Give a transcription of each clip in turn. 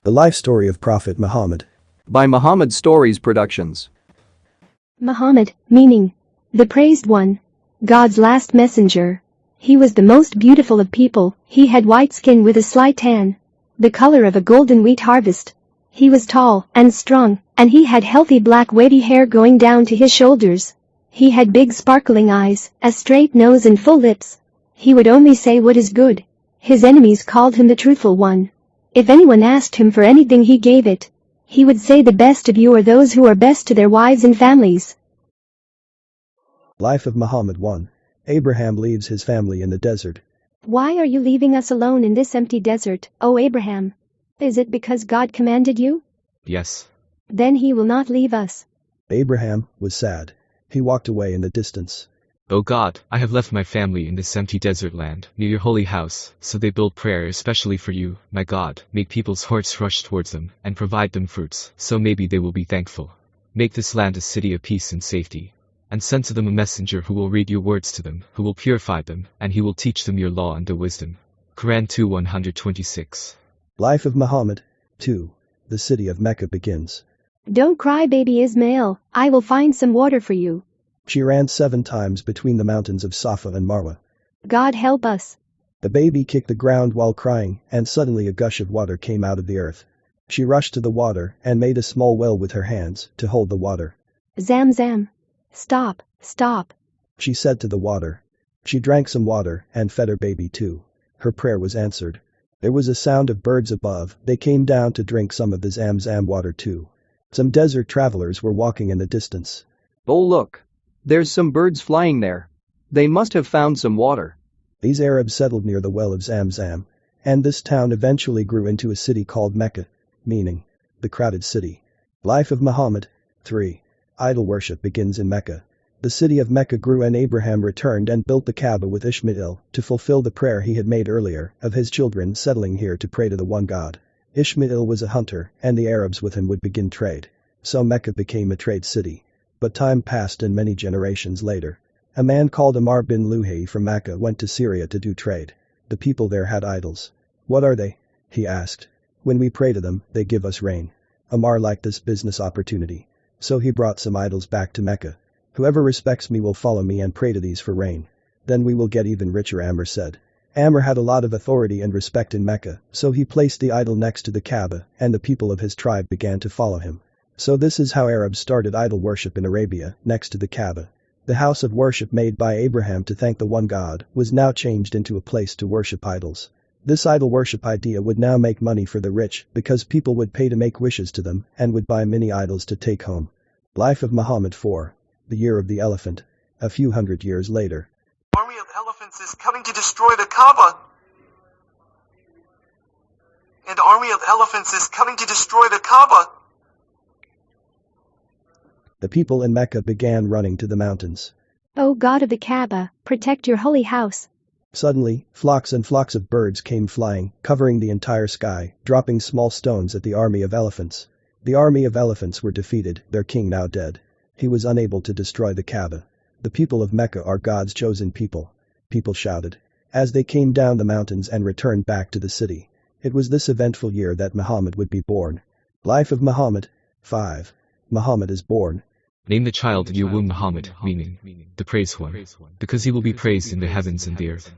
The life story of Prophet Muhammad. By Muhammad Stories Productions. Muhammad, meaning the praised one, God's last messenger. He was the most beautiful of people. He had white skin with a slight tan, the color of a golden wheat harvest. He was tall and strong, and he had healthy black wavy hair going down to his shoulders. He had big sparkling eyes, a straight nose and full lips. He would only say what is good. His enemies called him the truthful one. If anyone asked him for anything, he gave it. He would say, the best of you are those who are best to their wives and families. Life of Muhammad 1. Abraham leaves his family in the desert. Why are you leaving us alone in this empty desert, O Abraham? Is it because God commanded you? Yes. Then he will not leave us. Abraham was sad. He walked away in the distance. O God, I have left my family in this empty desert land, near your holy house, so they build prayer especially for you, my God. Make people's hearts rush towards them, and provide them fruits, so maybe they will be thankful. Make this land a city of peace and safety. And send to them a messenger who will read your words to them, who will purify them, and he will teach them your law and their wisdom. Quran 2:126. Life of Muhammad 2. The city of Mecca begins. Don't cry, baby Ismail, I will find some water for you. She ran 7 times between the mountains of Safa and Marwa. God help us. The baby kicked the ground while crying, and suddenly a gush of water came out of the earth. She rushed to the water and made a small well with her hands to hold the water. Zam. Stop, stop, she said to the water. She drank some water and fed her baby too. Her prayer was answered. There was a sound of birds above. They came down to drink some of the Zam water too. Some desert travelers were walking in the distance. Oh look! There's some birds flying there. They must have found some water. These Arabs settled near the well of Zam, and this town eventually grew into a city called Mecca, meaning the crowded city. Life of Muhammad 3. Idol worship begins in Mecca. The city of Mecca grew and Abraham returned and built the Kaaba with Ishmael to fulfill the prayer he had made earlier of his children settling here to pray to the one God. Ishmael was a hunter, and the Arabs with him would begin trade. So Mecca became a trade city. But time passed, and many generations later, a man called Amr bin Luhay from Makkah went to Syria to do trade. The people there had idols. What are they? He asked. When we pray to them, they give us rain. Amr liked this business opportunity. So he brought some idols back to Mecca. Whoever respects me will follow me and pray to these for rain. Then we will get even richer, Amr said. Amr had a lot of authority and respect in Mecca, so he placed the idol next to the Kaaba, and the people of his tribe began to follow him. So this is how Arabs started idol worship in Arabia, next to the Kaaba. The house of worship made by Abraham to thank the one God was now changed into a place to worship idols. This idol worship idea would now make money for the rich because people would pay to make wishes to them and would buy many idols to take home. Life of Muhammad 4. The year of the elephant. A few hundred years later. Army of elephants is coming to destroy the Kaaba. An army of elephants is coming to destroy the Kaaba. The people in Mecca began running to the mountains. O God of the Kaaba, protect your holy house. Suddenly, flocks and flocks of birds came flying, covering the entire sky, dropping small stones at the army of elephants. The army of elephants were defeated, their king now dead. He was unable to destroy the Kaaba. The people of Mecca are God's chosen people. People shouted as they came down the mountains and returned back to the city. It was this eventful year that Muhammad would be born. Life of Muhammad 5. Muhammad is born. Name the child in your womb Muhammad, meaning the praised one, because he will be praised in the heavens and the earth.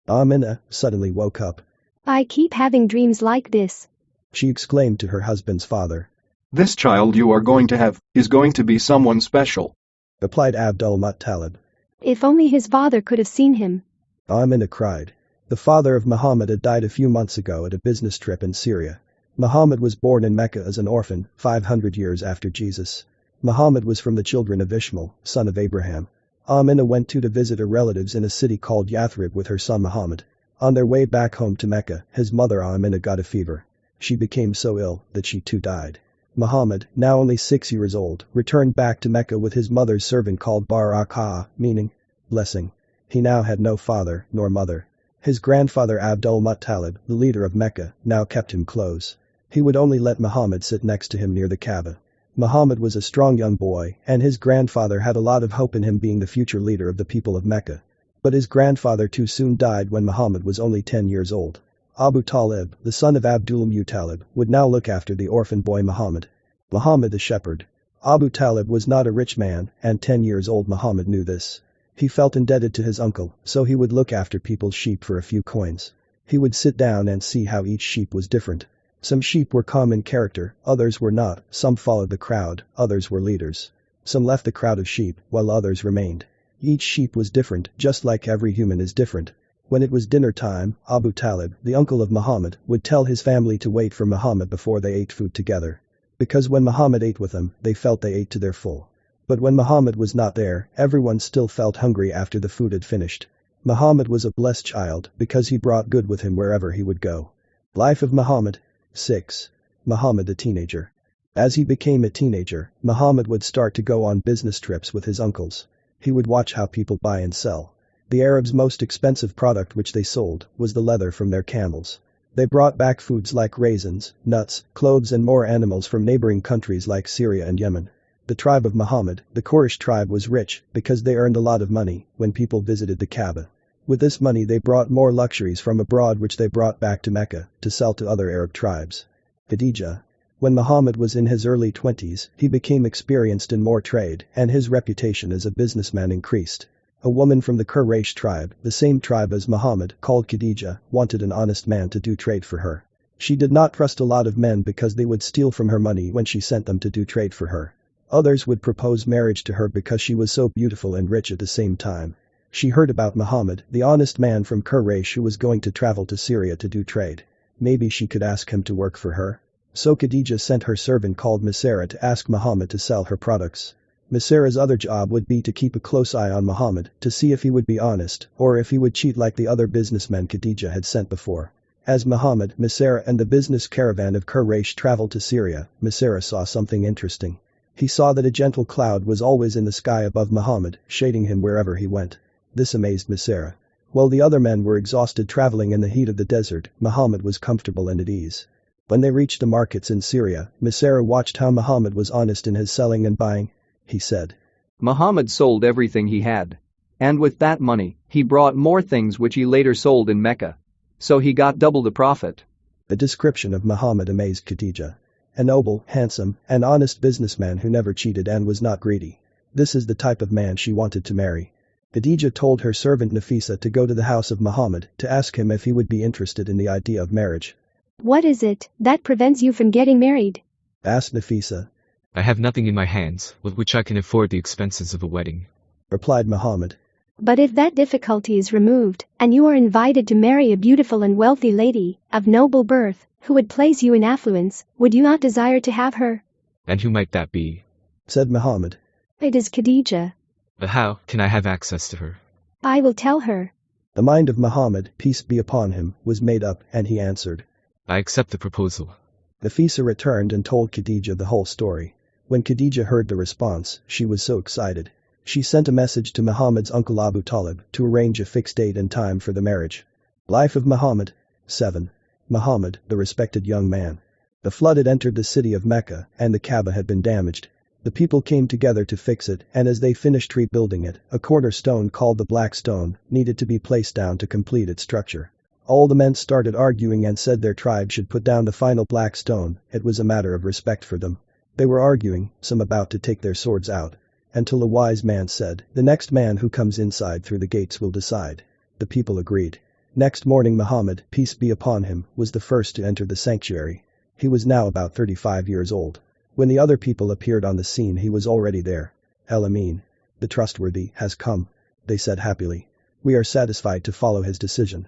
Amina suddenly woke up. I keep having dreams like this. She exclaimed to her husband's father. This child you are going to have is going to be someone special, replied Abdul Muttalib. If only his father could have seen him. Amina cried. The father of Muhammad had died a few months ago at a business trip in Syria. Muhammad was born in Mecca as an orphan, 500 years after Jesus. Muhammad was from the children of Ishmael, son of Abraham. Amina went to visit her relatives in a city called Yathrib with her son Muhammad. On their way back home to Mecca, his mother Amina got a fever. She became so ill that she too died. Muhammad, now only 6 years old, returned back to Mecca with his mother's servant called Barakah, meaning blessing. He now had no father nor mother. His grandfather Abdul Muttalib, the leader of Mecca, now kept him close. He would only let Muhammad sit next to him near the Kaaba. Muhammad was a strong young boy, and his grandfather had a lot of hope in him being the future leader of the people of Mecca. But his grandfather too soon died when Muhammad was only 10 years old. Abu Talib, the son of Abdul Muttalib, would now look after the orphan boy Muhammad. Muhammad the shepherd. Abu Talib was not a rich man, and 10 years old Muhammad knew this. He felt indebted to his uncle, so he would look after people's sheep for a few coins. He would sit down and see how each sheep was different. Some sheep were calm in character, others were not, some followed the crowd, others were leaders. Some left the crowd of sheep, while others remained. Each sheep was different, just like every human is different. When it was dinner time, Abu Talib, the uncle of Muhammad, would tell his family to wait for Muhammad before they ate food together. Because when Muhammad ate with them, they felt they ate to their full. But when Muhammad was not there, everyone still felt hungry after the food had finished. Muhammad was a blessed child because he brought good with him wherever he would go. Life of Muhammad. 6. Muhammad the teenager. As he became a teenager, Muhammad would start to go on business trips with his uncles. He would watch how people buy and sell. The Arabs' most expensive product which they sold was the leather from their camels. They brought back foods like raisins, nuts, clothes and more animals from neighboring countries like Syria and Yemen. The tribe of Muhammad, the Quraysh tribe, was rich because they earned a lot of money when people visited the Kaaba. With this money they brought more luxuries from abroad which they brought back to Mecca to sell to other Arab tribes. Khadija. When Muhammad was in his early 20s, he became experienced in more trade and his reputation as a businessman increased. A woman from the Quraysh tribe, the same tribe as Muhammad, called Khadija, wanted an honest man to do trade for her. She did not trust a lot of men because they would steal from her money when she sent them to do trade for her. Others would propose marriage to her because she was so beautiful and rich at the same time. She heard about Muhammad, the honest man from Quraysh who was going to travel to Syria to do trade. Maybe she could ask him to work for her. So Khadija sent her servant called Seerah to ask Muhammad to sell her products. Seerah's other job would be to keep a close eye on Muhammad to see if he would be honest or if he would cheat like the other businessmen Khadija had sent before. As Muhammad, Seerah and the business caravan of Quraysh traveled to Syria, Seerah saw something interesting. He saw that a gentle cloud was always in the sky above Muhammad, shading him wherever he went. This amazed Seerah. While the other men were exhausted traveling in the heat of the desert, Muhammad was comfortable and at ease. When they reached the markets in Syria, Seerah watched how Muhammad was honest in his selling and buying. He said. Muhammad sold everything he had. And with that money, he brought more things which he later sold in Mecca. So he got double the profit. The description of Muhammad amazed Khadija. A noble, handsome, and honest businessman who never cheated and was not greedy. This is the type of man she wanted to marry. Khadija told her servant Nafisa to go to the house of Muhammad to ask him if he would be interested in the idea of marriage. What is it that prevents you from getting married? Asked Nafisa. I have nothing in my hands with which I can afford the expenses of a wedding, replied Muhammad. But if that difficulty is removed, and you are invited to marry a beautiful and wealthy lady, of noble birth, who would place you in affluence, would you not desire to have her? And who might that be? Said Muhammad. It is Khadija. But how can I have access to her? I will tell her. The mind of Muhammad, peace be upon him, was made up and he answered. I accept the proposal. Nafisa returned and told Khadija the whole story. When Khadija heard the response, she was so excited. She sent a message to Muhammad's uncle Abu Talib to arrange a fixed date and time for the marriage. Life of Muhammad. 7. Muhammad, the respected young man. The flood had entered the city of Mecca and the Kaaba had been damaged. The people came together to fix it and as they finished rebuilding it, a cornerstone called the Black Stone needed to be placed down to complete its structure. All the men started arguing and said their tribe should put down the final black stone, it was a matter of respect for them. They were arguing, some about to take their swords out. Until a wise man said, the next man who comes inside through the gates will decide. The people agreed. Next morning Muhammad, peace be upon him, was the first to enter the sanctuary. He was now about 35 years old. When the other people appeared on the scene he was already there. El Amin, the trustworthy, has come, they said happily. We are satisfied to follow his decision.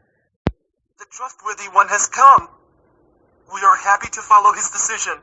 The trustworthy one has come. We are happy to follow his decision.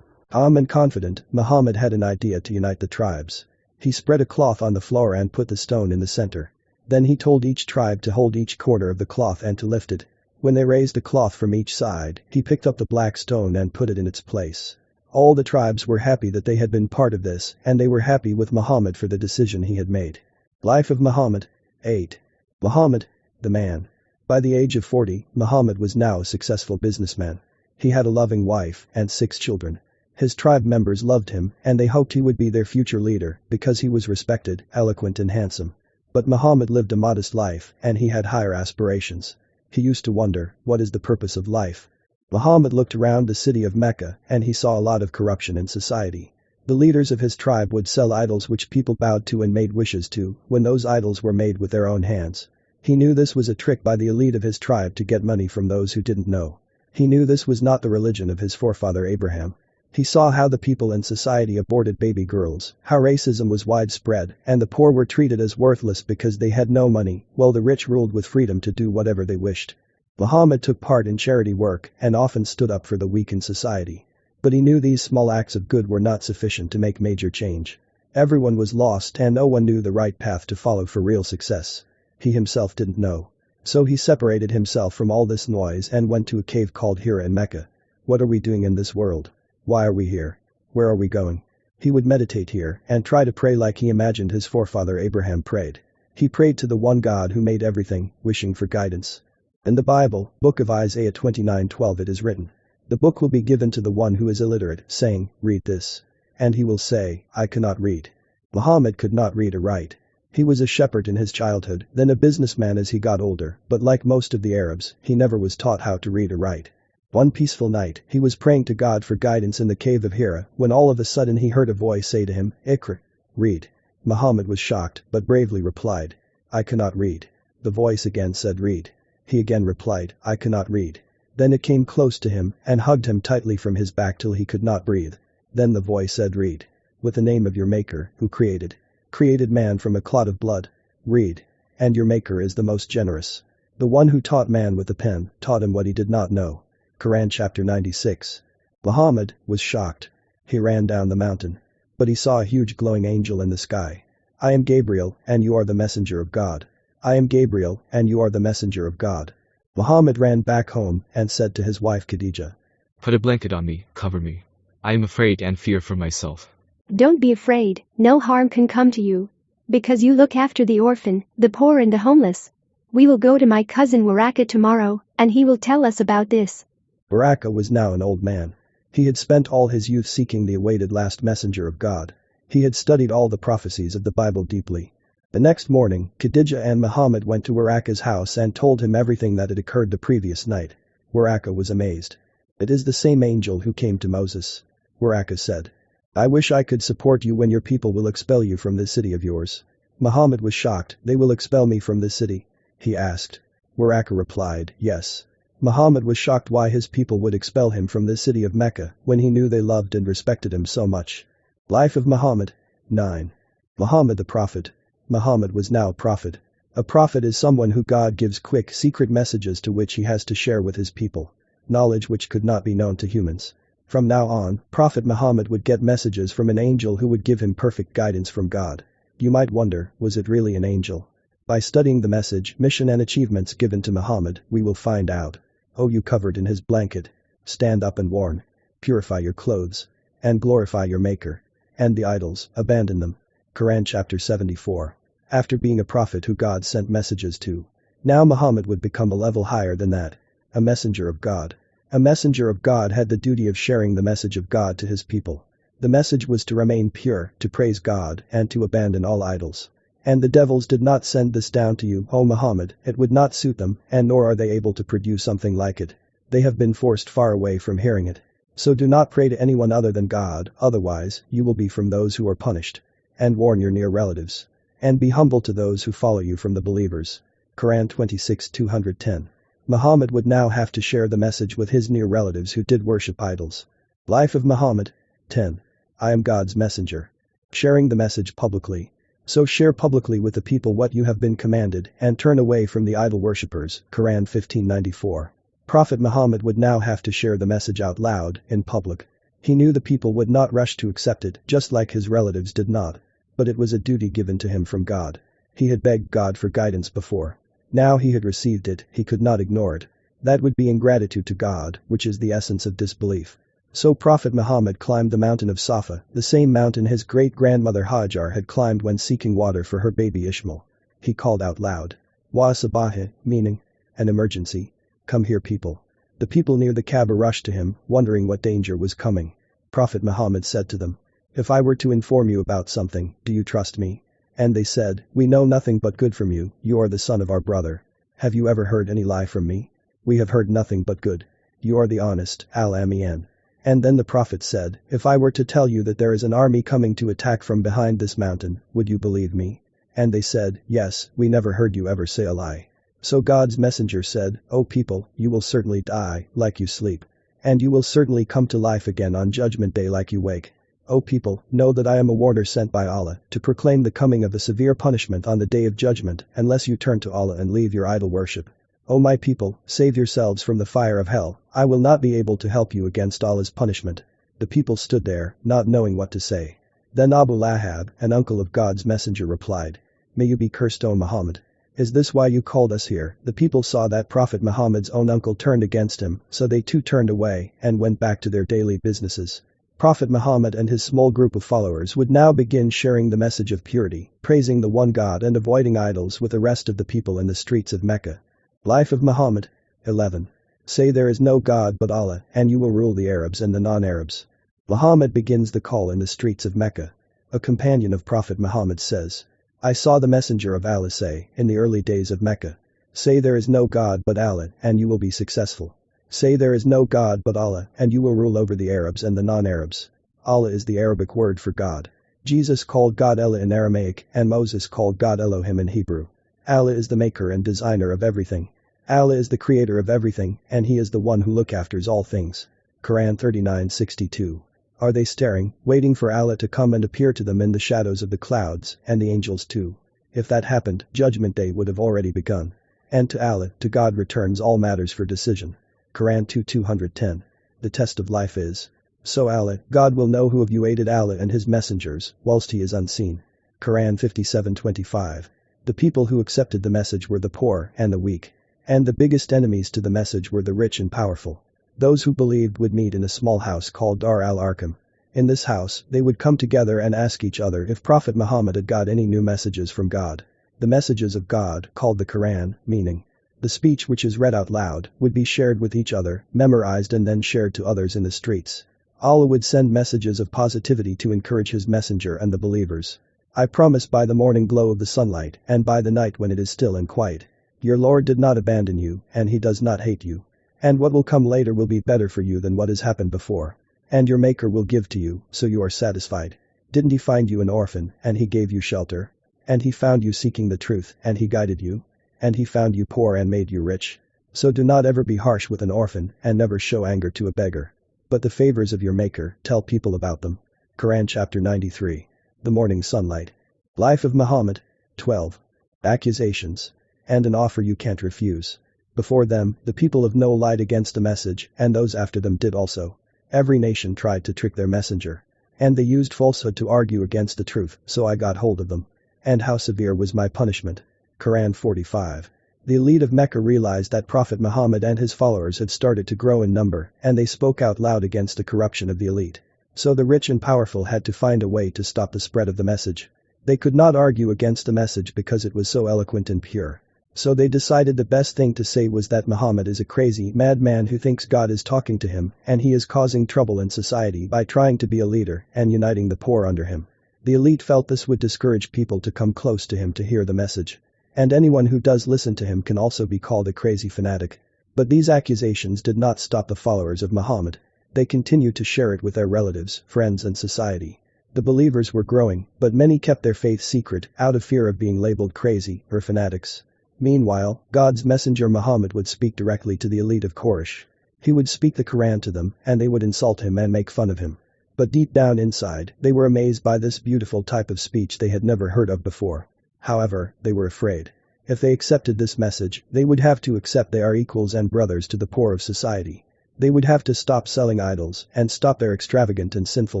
Calm and confident, Muhammad had an idea to unite the tribes. He spread a cloth on the floor and put the stone in the center. Then he told each tribe to hold each corner of the cloth and to lift it. When they raised the cloth from each side, he picked up the black stone and put it in its place. All the tribes were happy that they had been part of this, and they were happy with Muhammad for the decision he had made. Life of Muhammad. 8. Muhammad, the man. By the age of 40, Muhammad was now a successful businessman. He had a loving wife and 6 children. His tribe members loved him and they hoped he would be their future leader because he was respected, eloquent and handsome. But Muhammad lived a modest life and he had higher aspirations. He used to wonder, what is the purpose of life? Muhammad looked around the city of Mecca and he saw a lot of corruption in society. The leaders of his tribe would sell idols which people bowed to and made wishes to, when those idols were made with their own hands. He knew this was a trick by the elite of his tribe to get money from those who didn't know. He knew this was not the religion of his forefather Abraham. He saw how the people in society aborted baby girls, how racism was widespread, and the poor were treated as worthless because they had no money, while the rich ruled with freedom to do whatever they wished. Muhammad took part in charity work and often stood up for the weak in society. But he knew these small acts of good were not sufficient to make major change. Everyone was lost and no one knew the right path to follow for real success. He himself didn't know. So he separated himself from all this noise and went to a cave called Hira in Mecca. What are we doing in this world? Why are we here? Where are we going? He would meditate here and try to pray like he imagined his forefather Abraham prayed. He prayed to the one God who made everything, wishing for guidance. In the Bible, book of Isaiah 29:12 it is written, "The book will be given to the one who is illiterate, saying, read this. And he will say, I cannot read." Muhammad could not read or write. He was a shepherd in his childhood, then a businessman as he got older, but like most of the Arabs, he never was taught how to read or write. One peaceful night, he was praying to God for guidance in the cave of Hira, when all of a sudden he heard a voice say to him, Iqra, read. Muhammad was shocked, but bravely replied, I cannot read. The voice again said read. He again replied, I cannot read. Then it came close to him and hugged him tightly from his back till he could not breathe. Then the voice said read. With the name of your Maker, who created man from a clot of blood. Read. And your Maker is the most generous. The one who taught man with a pen, taught him what he did not know. Quran chapter 96. Muhammad was shocked. He ran down the mountain. But he saw a huge glowing angel in the sky. I am Gabriel, and you are the messenger of God. I am Gabriel, and you are the messenger of God. Muhammad ran back home and said to his wife Khadija, Put a blanket on me, cover me. I am afraid and fear for myself. Don't be afraid, no harm can come to you. Because you look after the orphan, the poor and the homeless. We will go to my cousin Waraka tomorrow, and he will tell us about this. Waraka was now an old man. He had spent all his youth seeking the awaited last messenger of God. He had studied all the prophecies of the Bible deeply. The next morning, Khadija and Muhammad went to Waraka's house and told him everything that had occurred the previous night. Waraka was amazed. It is the same angel who came to Moses. Waraka said, I wish I could support you when your people will expel you from this city of yours. Muhammad was shocked. They will expel me from this city? He asked. Waraka replied, yes. Muhammad was shocked why his people would expel him from the city of Mecca when he knew they loved and respected him so much. Life of Muhammad. 9. Muhammad the Prophet. Muhammad was now a prophet. A prophet is someone who God gives quick, secret messages to which he has to share with his people. Knowledge which could not be known to humans. From now on, Prophet Muhammad would get messages from an angel who would give him perfect guidance from God. You might wonder, was it really an angel? By studying the message, mission and achievements given to Muhammad, we will find out. O you covered in his blanket, stand up and warn. Purify your clothes. And glorify your Maker. And the idols, abandon them. Quran chapter 74. After being a prophet who God sent messages to, now Muhammad would become a level higher than that. A messenger of God. A messenger of God had the duty of sharing the message of God to his people. The message was to remain pure, to praise God, and to abandon all idols. And the devils did not send this down to you, O Muhammad, it would not suit them, and nor are they able to produce something like it. They have been forced far away from hearing it. So do not pray to anyone other than God, otherwise, you will be from those who are punished. And warn your near relatives. And be humble to those who follow you from the believers. Quran 26:210. Muhammad would now have to share the message with his near relatives who did worship idols. Life of Muhammad. 10. I am God's messenger. Sharing the message publicly. So share publicly with the people what you have been commanded and turn away from the idol worshippers. Quran 15:94. Prophet Muhammad would now have to share the message out loud, in public. He knew the people would not rush to accept it, just like his relatives did not. But it was a duty given to him from God. He had begged God for guidance before. Now he had received it, he could not ignore it. That would be ingratitude to God, which is the essence of disbelief. So Prophet Muhammad climbed the mountain of Safa, the same mountain his great-grandmother Hajar had climbed when seeking water for her baby Ishmael. He called out loud, Wa Sabahi, meaning, an emergency. Come here people. The people near the Kaaba rushed to him, wondering what danger was coming. Prophet Muhammad said to them, If I were to inform you about something, do you trust me? And they said, We know nothing but good from you, you are the son of our brother. Have you ever heard any lie from me? We have heard nothing but good. You are the honest, Al-Amin. And then the Prophet said, if I were to tell you that there is an army coming to attack from behind this mountain, would you believe me? And they said, yes, we never heard you ever say a lie. So God's messenger said, O people, you will certainly die, like you sleep. And you will certainly come to life again on judgment day like you wake. O people, know that I am a warner sent by Allah to proclaim the coming of a severe punishment on the day of judgment unless you turn to Allah and leave your idol worship. O my people, save yourselves from the fire of hell, I will not be able to help you against Allah's punishment. The people stood there, not knowing what to say. Then Abu Lahab, an uncle of God's messenger, replied, May you be cursed, O Muhammad. Is this why you called us here? The people saw that Prophet Muhammad's own uncle turned against him, so they too turned away and went back to their daily businesses. Prophet Muhammad and his small group of followers would now begin sharing the message of purity, praising the one God and avoiding idols with the rest of the people in the streets of Mecca. Life of Muhammad. 11. Say there is no God but Allah, and you will rule the Arabs and the non-Arabs. Muhammad begins the call in the streets of Mecca. A companion of Prophet Muhammad says, I saw the messenger of Allah say, in the early days of Mecca, say there is no God but Allah, and you will be successful. Say there is no God but Allah, and you will rule over the Arabs and the non-Arabs. Allah is the Arabic word for God. Jesus called God Allah in Aramaic, and Moses called God Elohim in Hebrew. Allah is the maker and designer of everything. Allah is the creator of everything, and He is the one who looks after all things. Quran 39:62. Are they staring, waiting for Allah to come and appear to them in the shadows of the clouds, and the angels too? If that happened, Judgment Day would have already begun. And to Allah, to God returns all matters for decision. Quran 2:210. The test of life is. So Allah, God will know who of you aided Allah and His messengers, whilst He is unseen. Quran 57:25. The people who accepted the message were the poor and the weak. And the biggest enemies to the message were the rich and powerful. Those who believed would meet in a small house called Dar al-Arqam. In this house, they would come together and ask each other if Prophet Muhammad had got any new messages from God. The messages of God, called the Quran, meaning the speech which is read out loud, would be shared with each other, memorized and then shared to others in the streets. Allah would send messages of positivity to encourage His messenger and the believers. I promise by the morning glow of the sunlight and by the night when it is still and quiet. Your Lord did not abandon you, and He does not hate you. And what will come later will be better for you than what has happened before. And your Maker will give to you, so you are satisfied. Didn't He find you an orphan, and He gave you shelter? And He found you seeking the truth, and He guided you? And He found you poor and made you rich? So do not ever be harsh with an orphan, and never show anger to a beggar. But the favors of your Maker, tell people about them. Quran chapter 93. The morning sunlight. Life of Muhammad. 12. Accusations. And an offer you can't refuse. Before them, the people of No lied against the message, and those after them did also. Every nation tried to trick their messenger. And they used falsehood to argue against the truth, so I got hold of them. And how severe was my punishment. Quran 45. The elite of Mecca realized that Prophet Muhammad and his followers had started to grow in number, and they spoke out loud against the corruption of the elite. So the rich and powerful had to find a way to stop the spread of the message. They could not argue against the message because it was so eloquent and pure. So they decided the best thing to say was that Muhammad is a crazy madman who thinks God is talking to him, and he is causing trouble in society by trying to be a leader and uniting the poor under him. The elite felt this would discourage people to come close to him to hear the message. And anyone who does listen to him can also be called a crazy fanatic. But these accusations did not stop the followers of Muhammad. They continued to share it with their relatives, friends and society. The believers were growing, but many kept their faith secret out of fear of being labeled crazy or fanatics. Meanwhile, God's messenger Muhammad would speak directly to the elite of Quraysh. He would speak the Quran to them, and they would insult him and make fun of him. But deep down inside, they were amazed by this beautiful type of speech they had never heard of before. However, they were afraid. If they accepted this message, they would have to accept they are equals and brothers to the poor of society. They would have to stop selling idols and stop their extravagant and sinful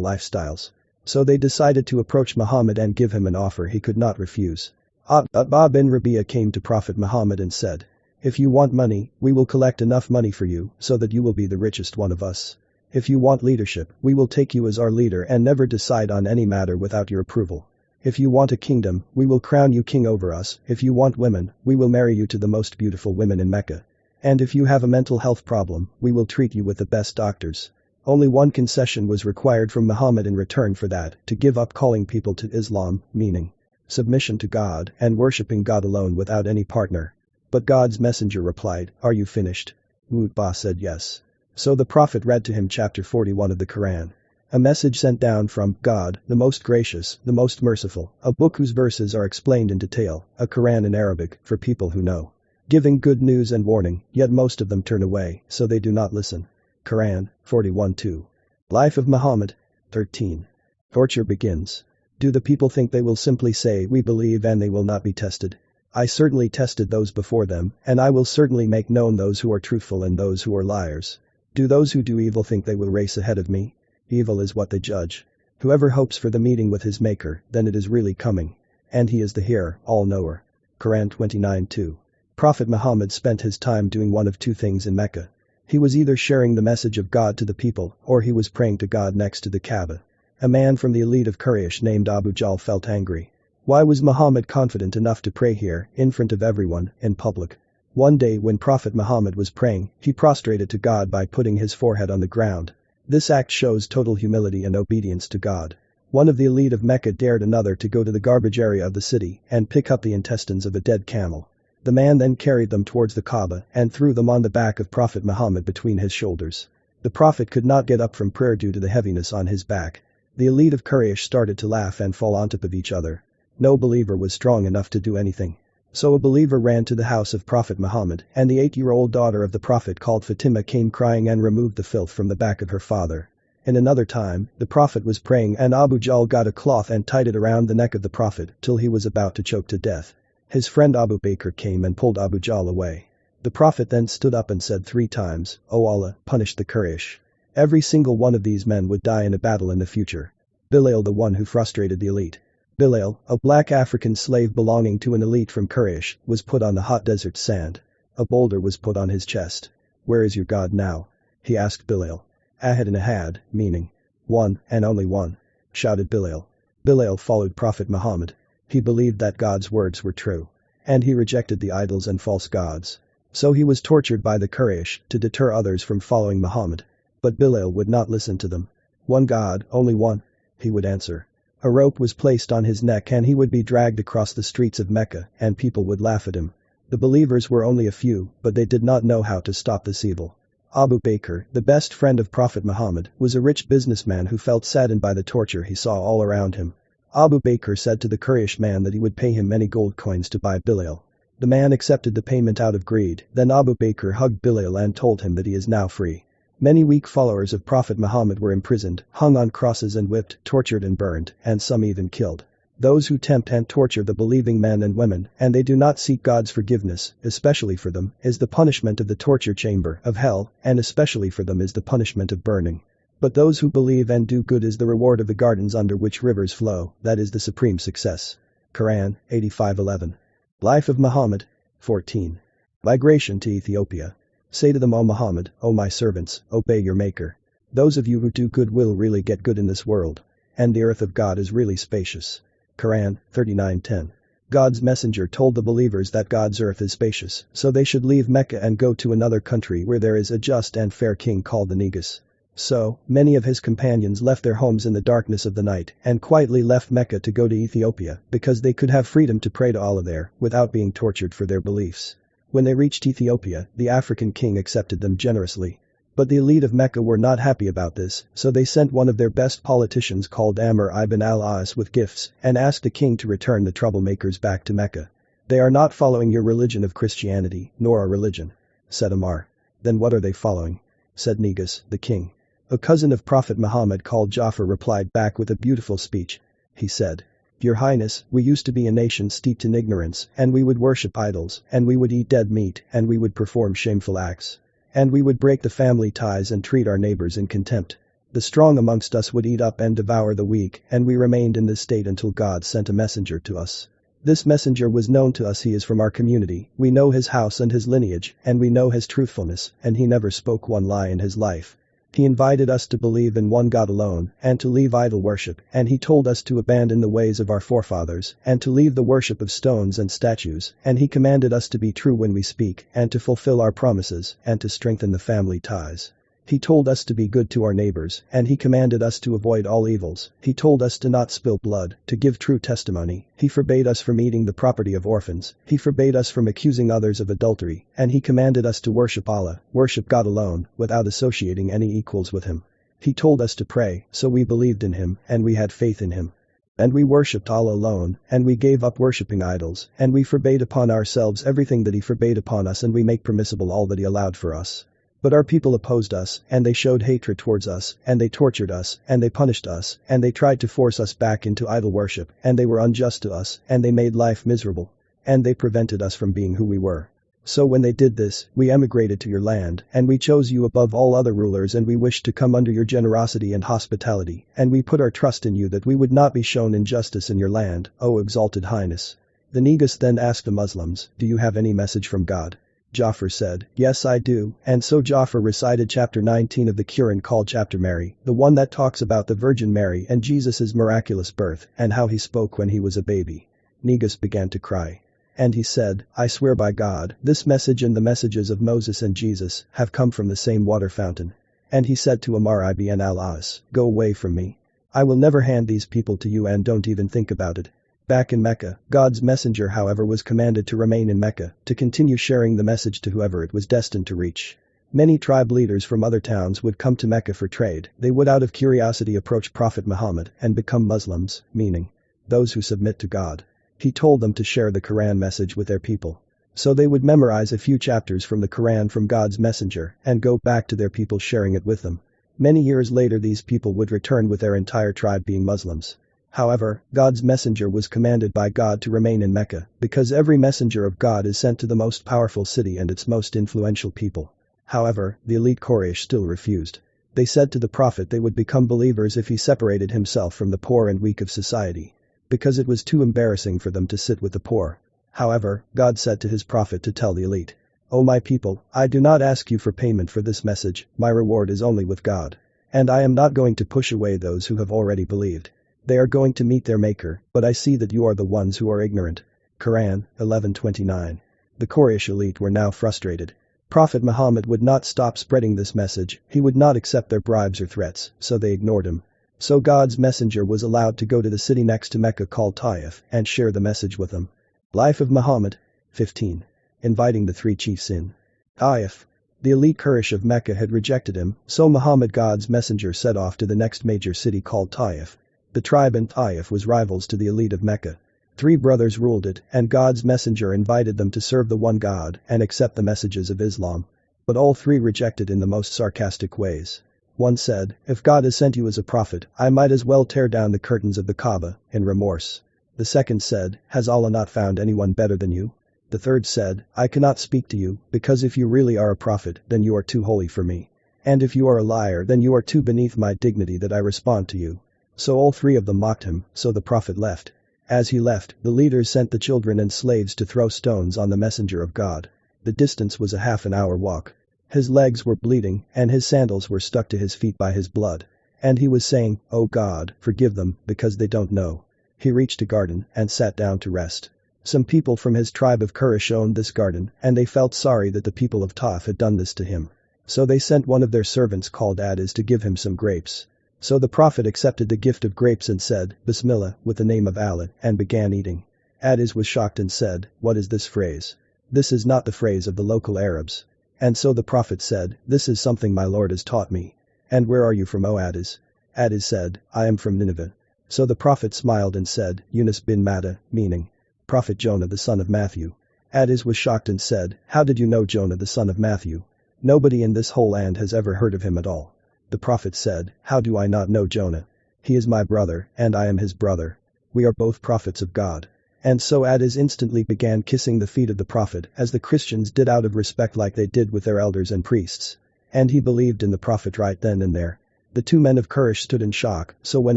lifestyles. So they decided to approach Muhammad and give him an offer he could not refuse. Utbah bin Rabi'ah came to Prophet Muhammad and said, If you want money, we will collect enough money for you so that you will be the richest one of us. If you want leadership, we will take you as our leader and never decide on any matter without your approval. If you want a kingdom, we will crown you king over us. If you want women, we will marry you to the most beautiful women in Mecca. And if you have a mental health problem, we will treat you with the best doctors. Only one concession was required from Muhammad in return for that, to give up calling people to Islam, meaning submission to God and worshipping God alone without any partner. But God's messenger replied, "Are you finished?" Utbah said yes. So the prophet read to him chapter 41 of the Quran. A message sent down from God, the most gracious, the most merciful, a book whose verses are explained in detail, a Quran in Arabic, for people who know. Giving good news and warning, yet most of them turn away, so they do not listen. Quran, 41:2. Life of Muhammad, 13. Torture begins. Do the people think they will simply say we believe and they will not be tested? I certainly tested those before them, and I will certainly make known those who are truthful and those who are liars. Do those who do evil think they will race ahead of me? Evil is what they judge. Whoever hopes for the meeting with his maker, then it is really coming. And he is the hearer, all-knower. Quran 29:2. Prophet Muhammad spent his time doing one of two things in Mecca. He was either sharing the message of God to the people, or he was praying to God next to the Kaaba. A man from the elite of Quraysh named Abu Jahl felt angry. Why was Muhammad confident enough to pray here, in front of everyone, in public? One day when Prophet Muhammad was praying, he prostrated to God by putting his forehead on the ground. This act shows total humility and obedience to God. One of the elite of Mecca dared another to go to the garbage area of the city and pick up the intestines of a dead camel. The man then carried them towards the Kaaba and threw them on the back of Prophet Muhammad between his shoulders. The Prophet could not get up from prayer due to the heaviness on his back. The elite of Quraysh started to laugh and fall on top of each other. No believer was strong enough to do anything. So a believer ran to the house of Prophet Muhammad, and the 8-year-old daughter of the Prophet called Fatima came crying and removed the filth from the back of her father. In another time, the Prophet was praying and Abu Jahl got a cloth and tied it around the neck of the Prophet till he was about to choke to death. His friend Abu Bakr came and pulled Abu Jahl away. The Prophet then stood up and said 3 times, "O Allah, punish the Quraysh." Every single one of these men would die in a battle in the future. Bilal, the one who frustrated the elite. Bilal, a black African slave belonging to an elite from Quraysh, was put on the hot desert sand. A boulder was put on his chest. "Where is your God now?" he asked Bilal. "Ahad and Ahad," meaning one and only one, shouted Bilal. Bilal followed Prophet Muhammad. He believed that God's words were true. And he rejected the idols and false gods. So he was tortured by the Quraysh to deter others from following Muhammad. But Bilal would not listen to them. "One God, only one," he would answer. A rope was placed on his neck and he would be dragged across the streets of Mecca and people would laugh at him. The believers were only a few, but they did not know how to stop this evil. Abu Bakr, the best friend of Prophet Muhammad, was a rich businessman who felt saddened by the torture he saw all around him. Abu Bakr said to the Quraysh man that he would pay him many gold coins to buy Bilal. The man accepted the payment out of greed, then Abu Bakr hugged Bilal and told him that he is now free. Many weak followers of Prophet Muhammad were imprisoned, hung on crosses and whipped, tortured and burned, and some even killed. Those who tempt and torture the believing men and women, and they do not seek God's forgiveness, especially for them, is the punishment of the torture chamber of hell, and especially for them is the punishment of burning. But those who believe and do good is the reward of the gardens under which rivers flow, that is the supreme success. Quran, 85:11. Life of Muhammad, 14. Migration to Ethiopia. Say to them, O Muhammad, O my servants, obey your maker. Those of you who do good will really get good in this world. And the earth of God is really spacious. Quran, 39:10. God's messenger told the believers that God's earth is spacious, so they should leave Mecca and go to another country where there is a just and fair king called the Negus. So, many of his companions left their homes in the darkness of the night and quietly left Mecca to go to Ethiopia because they could have freedom to pray to Allah there without being tortured for their beliefs. When they reached Ethiopia, the African king accepted them generously. But the elite of Mecca were not happy about this, so they sent one of their best politicians called Amr ibn al-As with gifts and asked the king to return the troublemakers back to Mecca. "They are not following your religion of Christianity, nor our religion," said Amr. "Then what are they following?" said Negus, the king. A cousin of Prophet Muhammad called Ja'far replied back with a beautiful speech. He said, "Your Highness, we used to be a nation steeped in ignorance, and we would worship idols, and we would eat dead meat, and we would perform shameful acts. And we would break the family ties and treat our neighbors in contempt. The strong amongst us would eat up and devour the weak, and we remained in this state until God sent a messenger to us. This messenger was known to us, he is from our community, we know his house and his lineage, and we know his truthfulness, and he never spoke one lie in his life. He invited us to believe in one God alone, and to leave idol worship, and he told us to abandon the ways of our forefathers, and to leave the worship of stones and statues, and he commanded us to be true when we speak, and to fulfill our promises, and to strengthen the family ties. He told us to be good to our neighbors, and he commanded us to avoid all evils. He told us to not spill blood, to give true testimony. He forbade us from eating the property of orphans. He forbade us from accusing others of adultery, and he commanded us to worship Allah, worship God alone, without associating any equals with him. He told us to pray, so we believed in him, and we had faith in him. And we worshipped Allah alone, and we gave up worshipping idols, and we forbade upon ourselves everything that he forbade upon us, and we make permissible all that he allowed for us. But our people opposed us, and they showed hatred towards us, and they tortured us, and they punished us, and they tried to force us back into idol worship, and they were unjust to us, and they made life miserable. And they prevented us from being who we were. So when they did this, we emigrated to your land, and we chose you above all other rulers, and we wished to come under your generosity and hospitality, and we put our trust in you that we would not be shown injustice in your land, O exalted highness. The Negus then asked the Muslims, do you have any message from God? Ja'far said, yes I do, and so Ja'far recited chapter 19 of the Quran called Chapter Mary, the one that talks about the Virgin Mary and Jesus' miraculous birth and how he spoke when he was a baby. Negus began to cry. And he said, I swear by God, this message and the messages of Moses and Jesus have come from the same water fountain. And he said to Amr ibn al-As, go away from me. I will never hand these people to you and don't even think about it. Back in Mecca, God's messenger however was commanded to remain in Mecca, to continue sharing the message to whoever it was destined to reach. Many tribe leaders from other towns would come to Mecca for trade. They would out of curiosity approach Prophet Muhammad and become Muslims, meaning those who submit to God. He told them to share the Quran message with their people. So they would memorize a few chapters from the Quran from God's messenger and go back to their people sharing it with them. Many years later these people would return with their entire tribe being Muslims. However, God's messenger was commanded by God to remain in Mecca because every messenger of God is sent to the most powerful city and its most influential people. However, the elite Quraysh still refused. They said to the Prophet they would become believers if he separated himself from the poor and weak of society. Because it was too embarrassing for them to sit with the poor. However, God said to his Prophet to tell the elite, O my people, I do not ask you for payment for this message, my reward is only with God. And I am not going to push away those who have already believed. They are going to meet their Maker, but I see that you are the ones who are ignorant. Quran 11:29. The Quraysh elite were now frustrated. Prophet Muhammad would not stop spreading this message, he would not accept their bribes or threats, so they ignored him. So God's messenger was allowed to go to the city next to Mecca called Taa'if and share the message with them. Life of Muhammad 15. Inviting the three chiefs in. Taa'if. The elite Quraysh of Mecca had rejected him, so Muhammad God's messenger set off to the next major city called Taa'if. The tribe in Taa'if was rivals to the elite of Mecca. 3 brothers ruled it, and God's messenger invited them to serve the one God and accept the messages of Islam. But all 3 rejected in the most sarcastic ways. One said, if God has sent you as a prophet, I might as well tear down the curtains of the Kaaba, in remorse. The second said, has Allah not found anyone better than you? The third said, I cannot speak to you, because if you really are a prophet, then you are too holy for me. And if you are a liar, then you are too beneath my dignity that I respond to you. So all 3 of them mocked him, so the prophet left. As he left, the leaders sent the children and slaves to throw stones on the messenger of God. The distance was a half-an-hour walk. His legs were bleeding, and his sandals were stuck to his feet by his blood. And he was saying, O God, forgive them, because they don't know. He reached a garden and sat down to rest. Some people from his tribe of Quraysh owned this garden, and they felt sorry that the people of Taa'if had done this to him. So they sent one of their servants called Adis to give him some grapes. So the prophet accepted the gift of grapes and said, Bismillah, with the name of Allah, and began eating. Adis was shocked and said, what is this phrase? This is not the phrase of the local Arabs. And so the prophet said, this is something my Lord has taught me. And where are you from, O Adis? Adis said, I am from Nineveh. So the prophet smiled and said, Yunus bin Matta, meaning Prophet Jonah the son of Matthew. Adis was shocked and said, how did you know Jonah the son of Matthew? Nobody in this whole land has ever heard of him at all. The prophet said, how do I not know Jonah? He is my brother, and I am his brother. We are both prophets of God. And so Adis instantly began kissing the feet of the prophet as the Christians did out of respect like they did with their elders and priests. And he believed in the prophet right then and there. The 2 men of Quraysh stood in shock, so when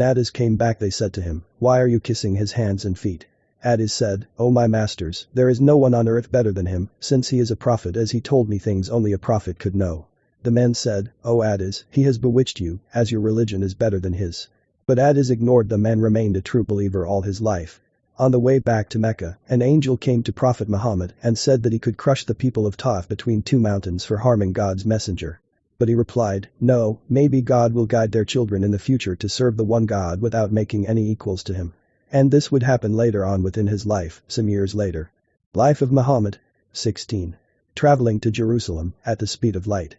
Adis came back they said to him, why are you kissing his hands and feet? Adis said, O my masters, there is no one on earth better than him, since he is a prophet as he told me things only a prophet could know. The men said, O Adis, he has bewitched you, as your religion is better than his. But Adis ignored them and remained a true believer all his life. On the way back to Mecca, an angel came to Prophet Muhammad and said that he could crush the people of Taa'if between 2 mountains for harming God's messenger. But he replied, no, maybe God will guide their children in the future to serve the one God without making any equals to him. And this would happen later on within his life, some years later. Life of Muhammad. 16. Traveling to Jerusalem at the speed of light.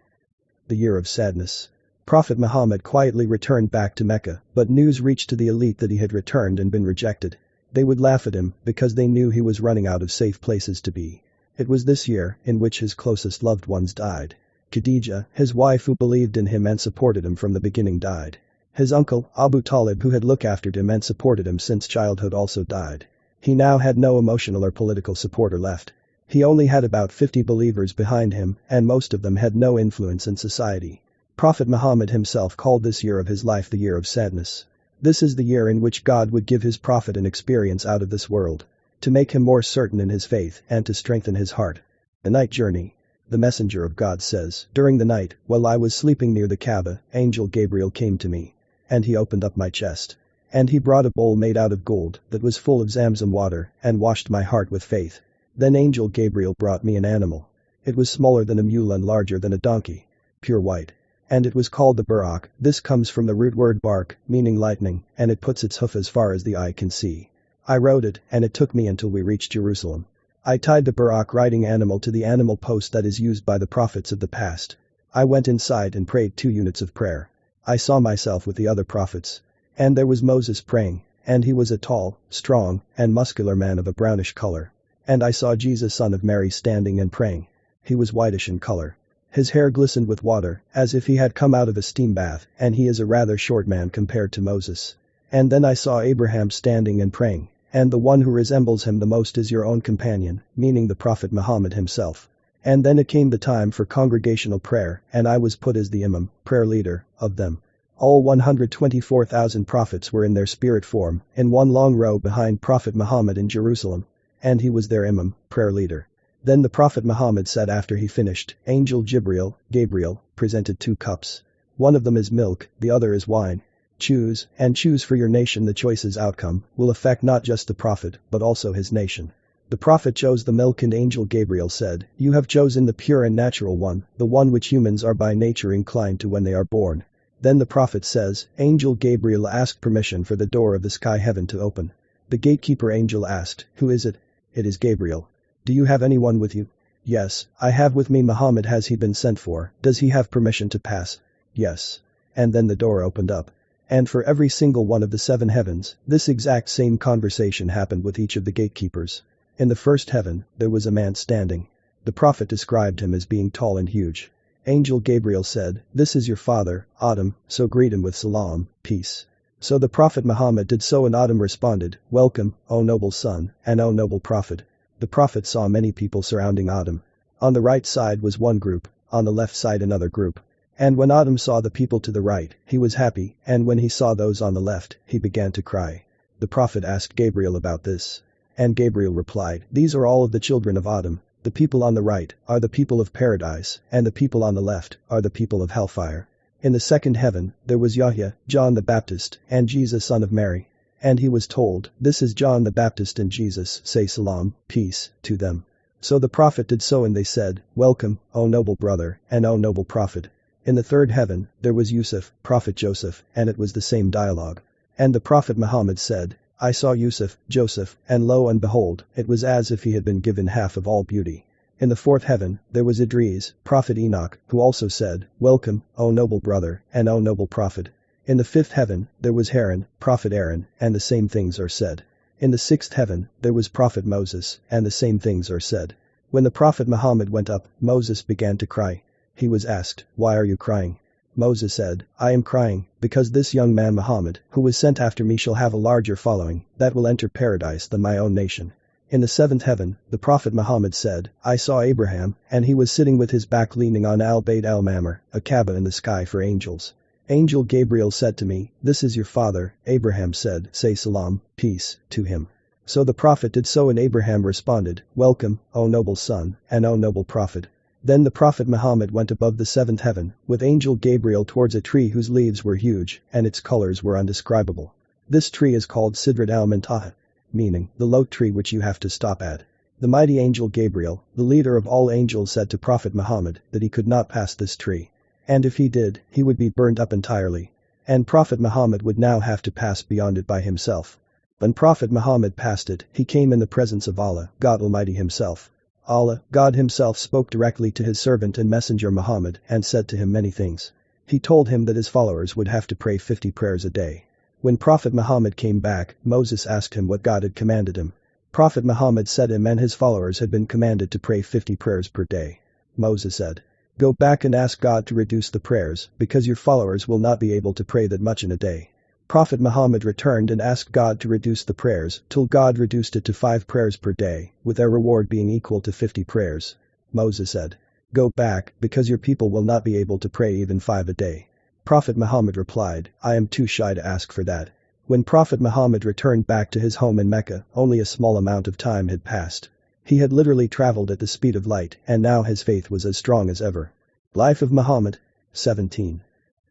The year of sadness. Prophet Muhammad quietly returned back to Mecca, but news reached to the elite that he had returned and been rejected. They would laugh at him because they knew he was running out of safe places to be. It was this year in which his closest loved ones died. Khadija, his wife who believed in him and supported him from the beginning, died. His uncle, Abu Talib, who had looked after him and supported him since childhood, also died. He now had no emotional or political supporter left. He only had about 50 believers behind him, and most of them had no influence in society. Prophet Muhammad himself called this year of his life the year of sadness. This is the year in which God would give his prophet an experience out of this world, to make him more certain in his faith and to strengthen his heart. The night journey. The messenger of God says, during the night, while I was sleeping near the Kaaba, angel Gabriel came to me. And he opened up my chest. And he brought a bowl made out of gold that was full of Zamzam water and washed my heart with faith. Then angel Gabriel brought me an animal. It was smaller than a mule and larger than a donkey. Pure white. And it was called the Buraq. This comes from the root word bark, meaning lightning, and it puts its hoof as far as the eye can see. I rode it, and it took me until we reached Jerusalem. I tied the Buraq riding animal to the animal post that is used by the prophets of the past. I went inside and prayed 2 units of prayer. I saw myself with the other prophets. And there was Moses praying, and he was a tall, strong, and muscular man of a brownish color. And I saw Jesus, son of Mary, standing and praying. He was whitish in color. His hair glistened with water, as if he had come out of a steam bath, and he is a rather short man compared to Moses. And then I saw Abraham standing and praying, and the one who resembles him the most is your own companion, meaning the Prophet Muhammad himself. And then it came the time for congregational prayer, and I was put as the imam, prayer leader, of them. All 124,000 prophets were in their spirit form, in one long row behind Prophet Muhammad in Jerusalem. And he was their imam, prayer leader. Then the Prophet Muhammad said after he finished, Angel Gabriel, presented 2 cups. One of them is milk, the other is wine. Choose, and choose for your nation. The choice's outcome will affect not just the Prophet, but also his nation. The Prophet chose the milk, and Angel Gabriel said, you have chosen the pure and natural one, the one which humans are by nature inclined to when they are born. Then the Prophet says, Angel Gabriel asked permission for the door of the sky heaven to open. The gatekeeper angel asked, who is it? It is Gabriel. Do you have anyone with you? Yes, I have with me Muhammad. Has he been sent for? Does he have permission to pass? Yes. And then the door opened up. And for every single one of the 7 heavens, this exact same conversation happened with each of the gatekeepers. In the first heaven, there was a man standing. The Prophet described him as being tall and huge. Angel Gabriel said, this is your father, Adam, so greet him with salam, peace. So the Prophet Muhammad did so, and Adam responded, welcome, O noble son, and O noble Prophet. The Prophet saw many people surrounding Adam. On the right side was one group, on the left side another group. And when Adam saw the people to the right, he was happy, and when he saw those on the left, he began to cry. The Prophet asked Gabriel about this. And Gabriel replied, these are all of the children of Adam. The people on the right are the people of paradise, and the people on the left are the people of hellfire. In the second heaven, there was Yahya, John the Baptist, and Jesus, son of Mary. And he was told, this is John the Baptist and Jesus, say salam, peace, to them. So the Prophet did so, and they said, welcome, O noble brother, and O noble Prophet. In the third heaven, there was Yusuf, Prophet Joseph, and it was the same dialogue. And the Prophet Muhammad said, I saw Yusuf, Joseph, and lo and behold, it was as if he had been given half of all beauty. In the fourth heaven, there was Idris, Prophet Enoch, who also said, welcome, O noble brother, and O noble Prophet. In the fifth heaven, there was Haran, Prophet Aaron, and the same things are said. In the sixth heaven, there was Prophet Moses, and the same things are said. When the Prophet Muhammad went up, Moses began to cry. He was asked, why are you crying? Moses said, I am crying, because this young man Muhammad, who was sent after me, shall have a larger following, that will enter paradise than my own nation. In the seventh heaven, the Prophet Muhammad said, I saw Abraham, and he was sitting with his back leaning on Al-Bayt al-Mamar, a Kaaba in the sky for angels. Angel Gabriel said to me, this is your father. Abraham said, say salam, peace, to him. So the Prophet did so, and Abraham responded, welcome, O noble son, and O noble Prophet. Then the Prophet Muhammad went above the seventh heaven, with Angel Gabriel towards a tree whose leaves were huge, and its colors were undescribable. This tree is called Sidrat al-Muntaha, meaning, the low tree which you have to stop at. The mighty Angel Gabriel, the leader of all angels, said to Prophet Muhammad that he could not pass this tree. And if he did, he would be burned up entirely. And Prophet Muhammad would now have to pass beyond it by himself. When Prophet Muhammad passed it, he came in the presence of Allah, God Almighty himself. Allah, God himself spoke directly to his servant and messenger Muhammad and said to him many things. He told him that his followers would have to pray 50 prayers a day. When Prophet Muhammad came back, Moses asked him what God had commanded him. Prophet Muhammad said him and his followers had been commanded to pray 50 prayers per day. Moses said, "Go back and ask God to reduce the prayers, because your followers will not be able to pray that much in a day." Prophet Muhammad returned and asked God to reduce the prayers till God reduced it to 5 prayers per day, with their reward being equal to 50 prayers. Moses said, "Go back, because your people will not be able to pray even 5 a day." Prophet Muhammad replied, "I am too shy to ask for that." When Prophet Muhammad returned back to his home in Mecca, only a small amount of time had passed. He had literally traveled at the speed of light, and now his faith was as strong as ever. Life of Muhammad. 17.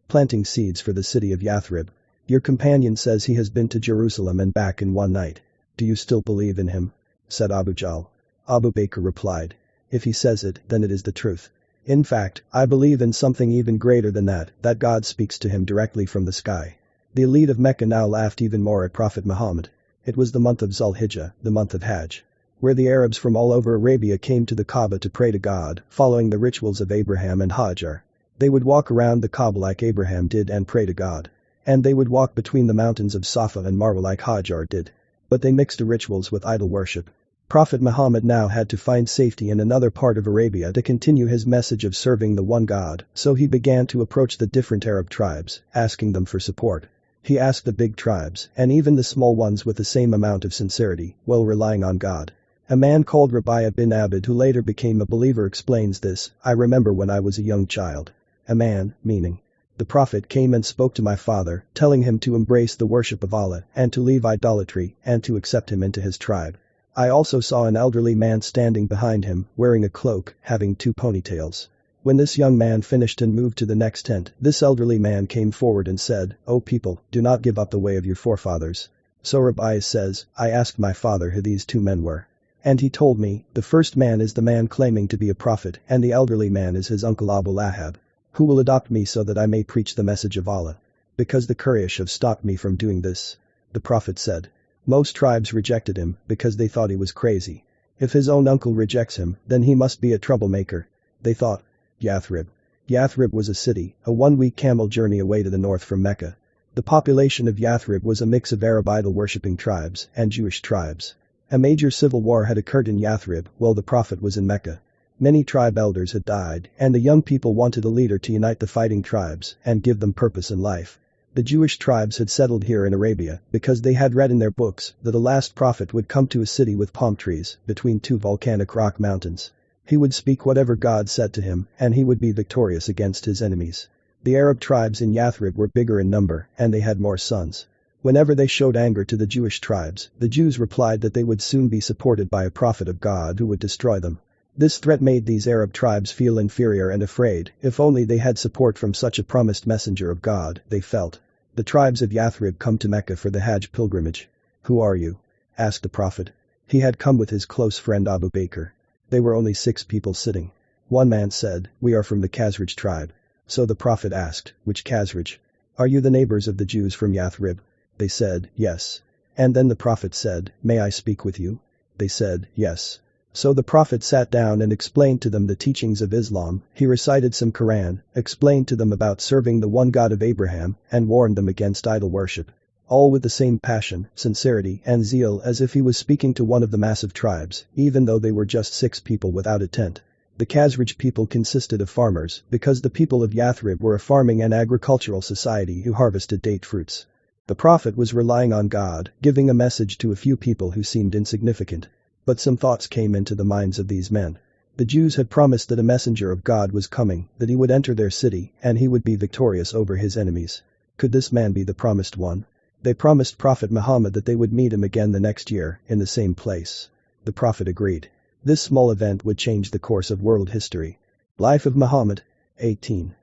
Planting seeds for the city of Yathrib. Your companion says he has been to Jerusalem and back in one night. Do you still believe in him? Said Abu Jahl. Abu Bakr replied, "If he says it, then it is the truth. In fact, I believe in something even greater than that God speaks to him directly from the sky." The elite of Mecca now laughed even more at Prophet Muhammad. It was the month of Zulhijjah, the month of Hajj, where the Arabs from all over Arabia came to the Kaaba to pray to God, following the rituals of Abraham and Hajar. They would walk around the Kaaba like Abraham did and pray to God. And they would walk between the mountains of Safa and Marwa like Hajar did. But they mixed the rituals with idol worship. Prophet Muhammad now had to find safety in another part of Arabia to continue his message of serving the one God, so he began to approach the different Arab tribes, asking them for support. He asked the big tribes, and even the small ones with the same amount of sincerity, while relying on God. A man called Rabi'a bin Abid who later became a believer explains this. "I remember when I was a young child. A man, meaning the Prophet, came and spoke to my father, telling him to embrace the worship of Allah and to leave idolatry and to accept him into his tribe. I also saw an elderly man standing behind him, wearing a cloak, having 2 ponytails. When this young man finished and moved to the next tent, this elderly man came forward and said, 'O people, do not give up the way of your forefathers.' So Rabi'a says, I asked my father who these 2 men were. And he told me, the first man is the man claiming to be a prophet and the elderly man is his uncle Abu Lahab, who will adopt me so that I may preach the message of Allah. Because the Quraysh have stopped me from doing this." The Prophet said. Most tribes rejected him because they thought he was crazy. If his own uncle rejects him, then he must be a troublemaker. They thought. Yathrib. Yathrib was a city, a 1-week camel journey away to the north from Mecca. The population of Yathrib was a mix of Arab idol-worshipping tribes and Jewish tribes. A major civil war had occurred in Yathrib while the Prophet was in Mecca. Many tribe elders had died, and the young people wanted a leader to unite the fighting tribes and give them purpose in life. The Jewish tribes had settled here in Arabia because they had read in their books that the last prophet would come to a city with palm trees between 2 volcanic rock mountains. He would speak whatever God said to him, and he would be victorious against his enemies. The Arab tribes in Yathrib were bigger in number, and they had more sons. Whenever they showed anger to the Jewish tribes, the Jews replied that they would soon be supported by a prophet of God who would destroy them. This threat made these Arab tribes feel inferior and afraid. If only they had support from such a promised messenger of God, they felt. The tribes of Yathrib come to Mecca for the Hajj pilgrimage. "Who are you?" asked the Prophet. He had come with his close friend Abu Bakr. They were only 6 people sitting. One man said, "We are from the Khazraj tribe." So the Prophet asked, "Which Khazraj? Are you the neighbors of the Jews from Yathrib?" They said, "Yes." And then the Prophet said, "May I speak with you?" They said, "Yes." So the Prophet sat down and explained to them the teachings of Islam. He recited some Quran, explained to them about serving the one God of Abraham, and warned them against idol worship. All with the same passion, sincerity, and zeal as if he was speaking to one of the massive tribes, even though they were just 6 people without a tent. The Khazraj people consisted of farmers because the people of Yathrib were a farming and agricultural society who harvested date fruits. The Prophet was relying on God, giving a message to a few people who seemed insignificant. But some thoughts came into the minds of these men. The Jews had promised that a messenger of God was coming, that he would enter their city, and he would be victorious over his enemies. Could this man be the promised one? They promised Prophet Muhammad that they would meet him again the next year, in the same place. The Prophet agreed. This small event would change the course of world history. Life of Muhammad. 18.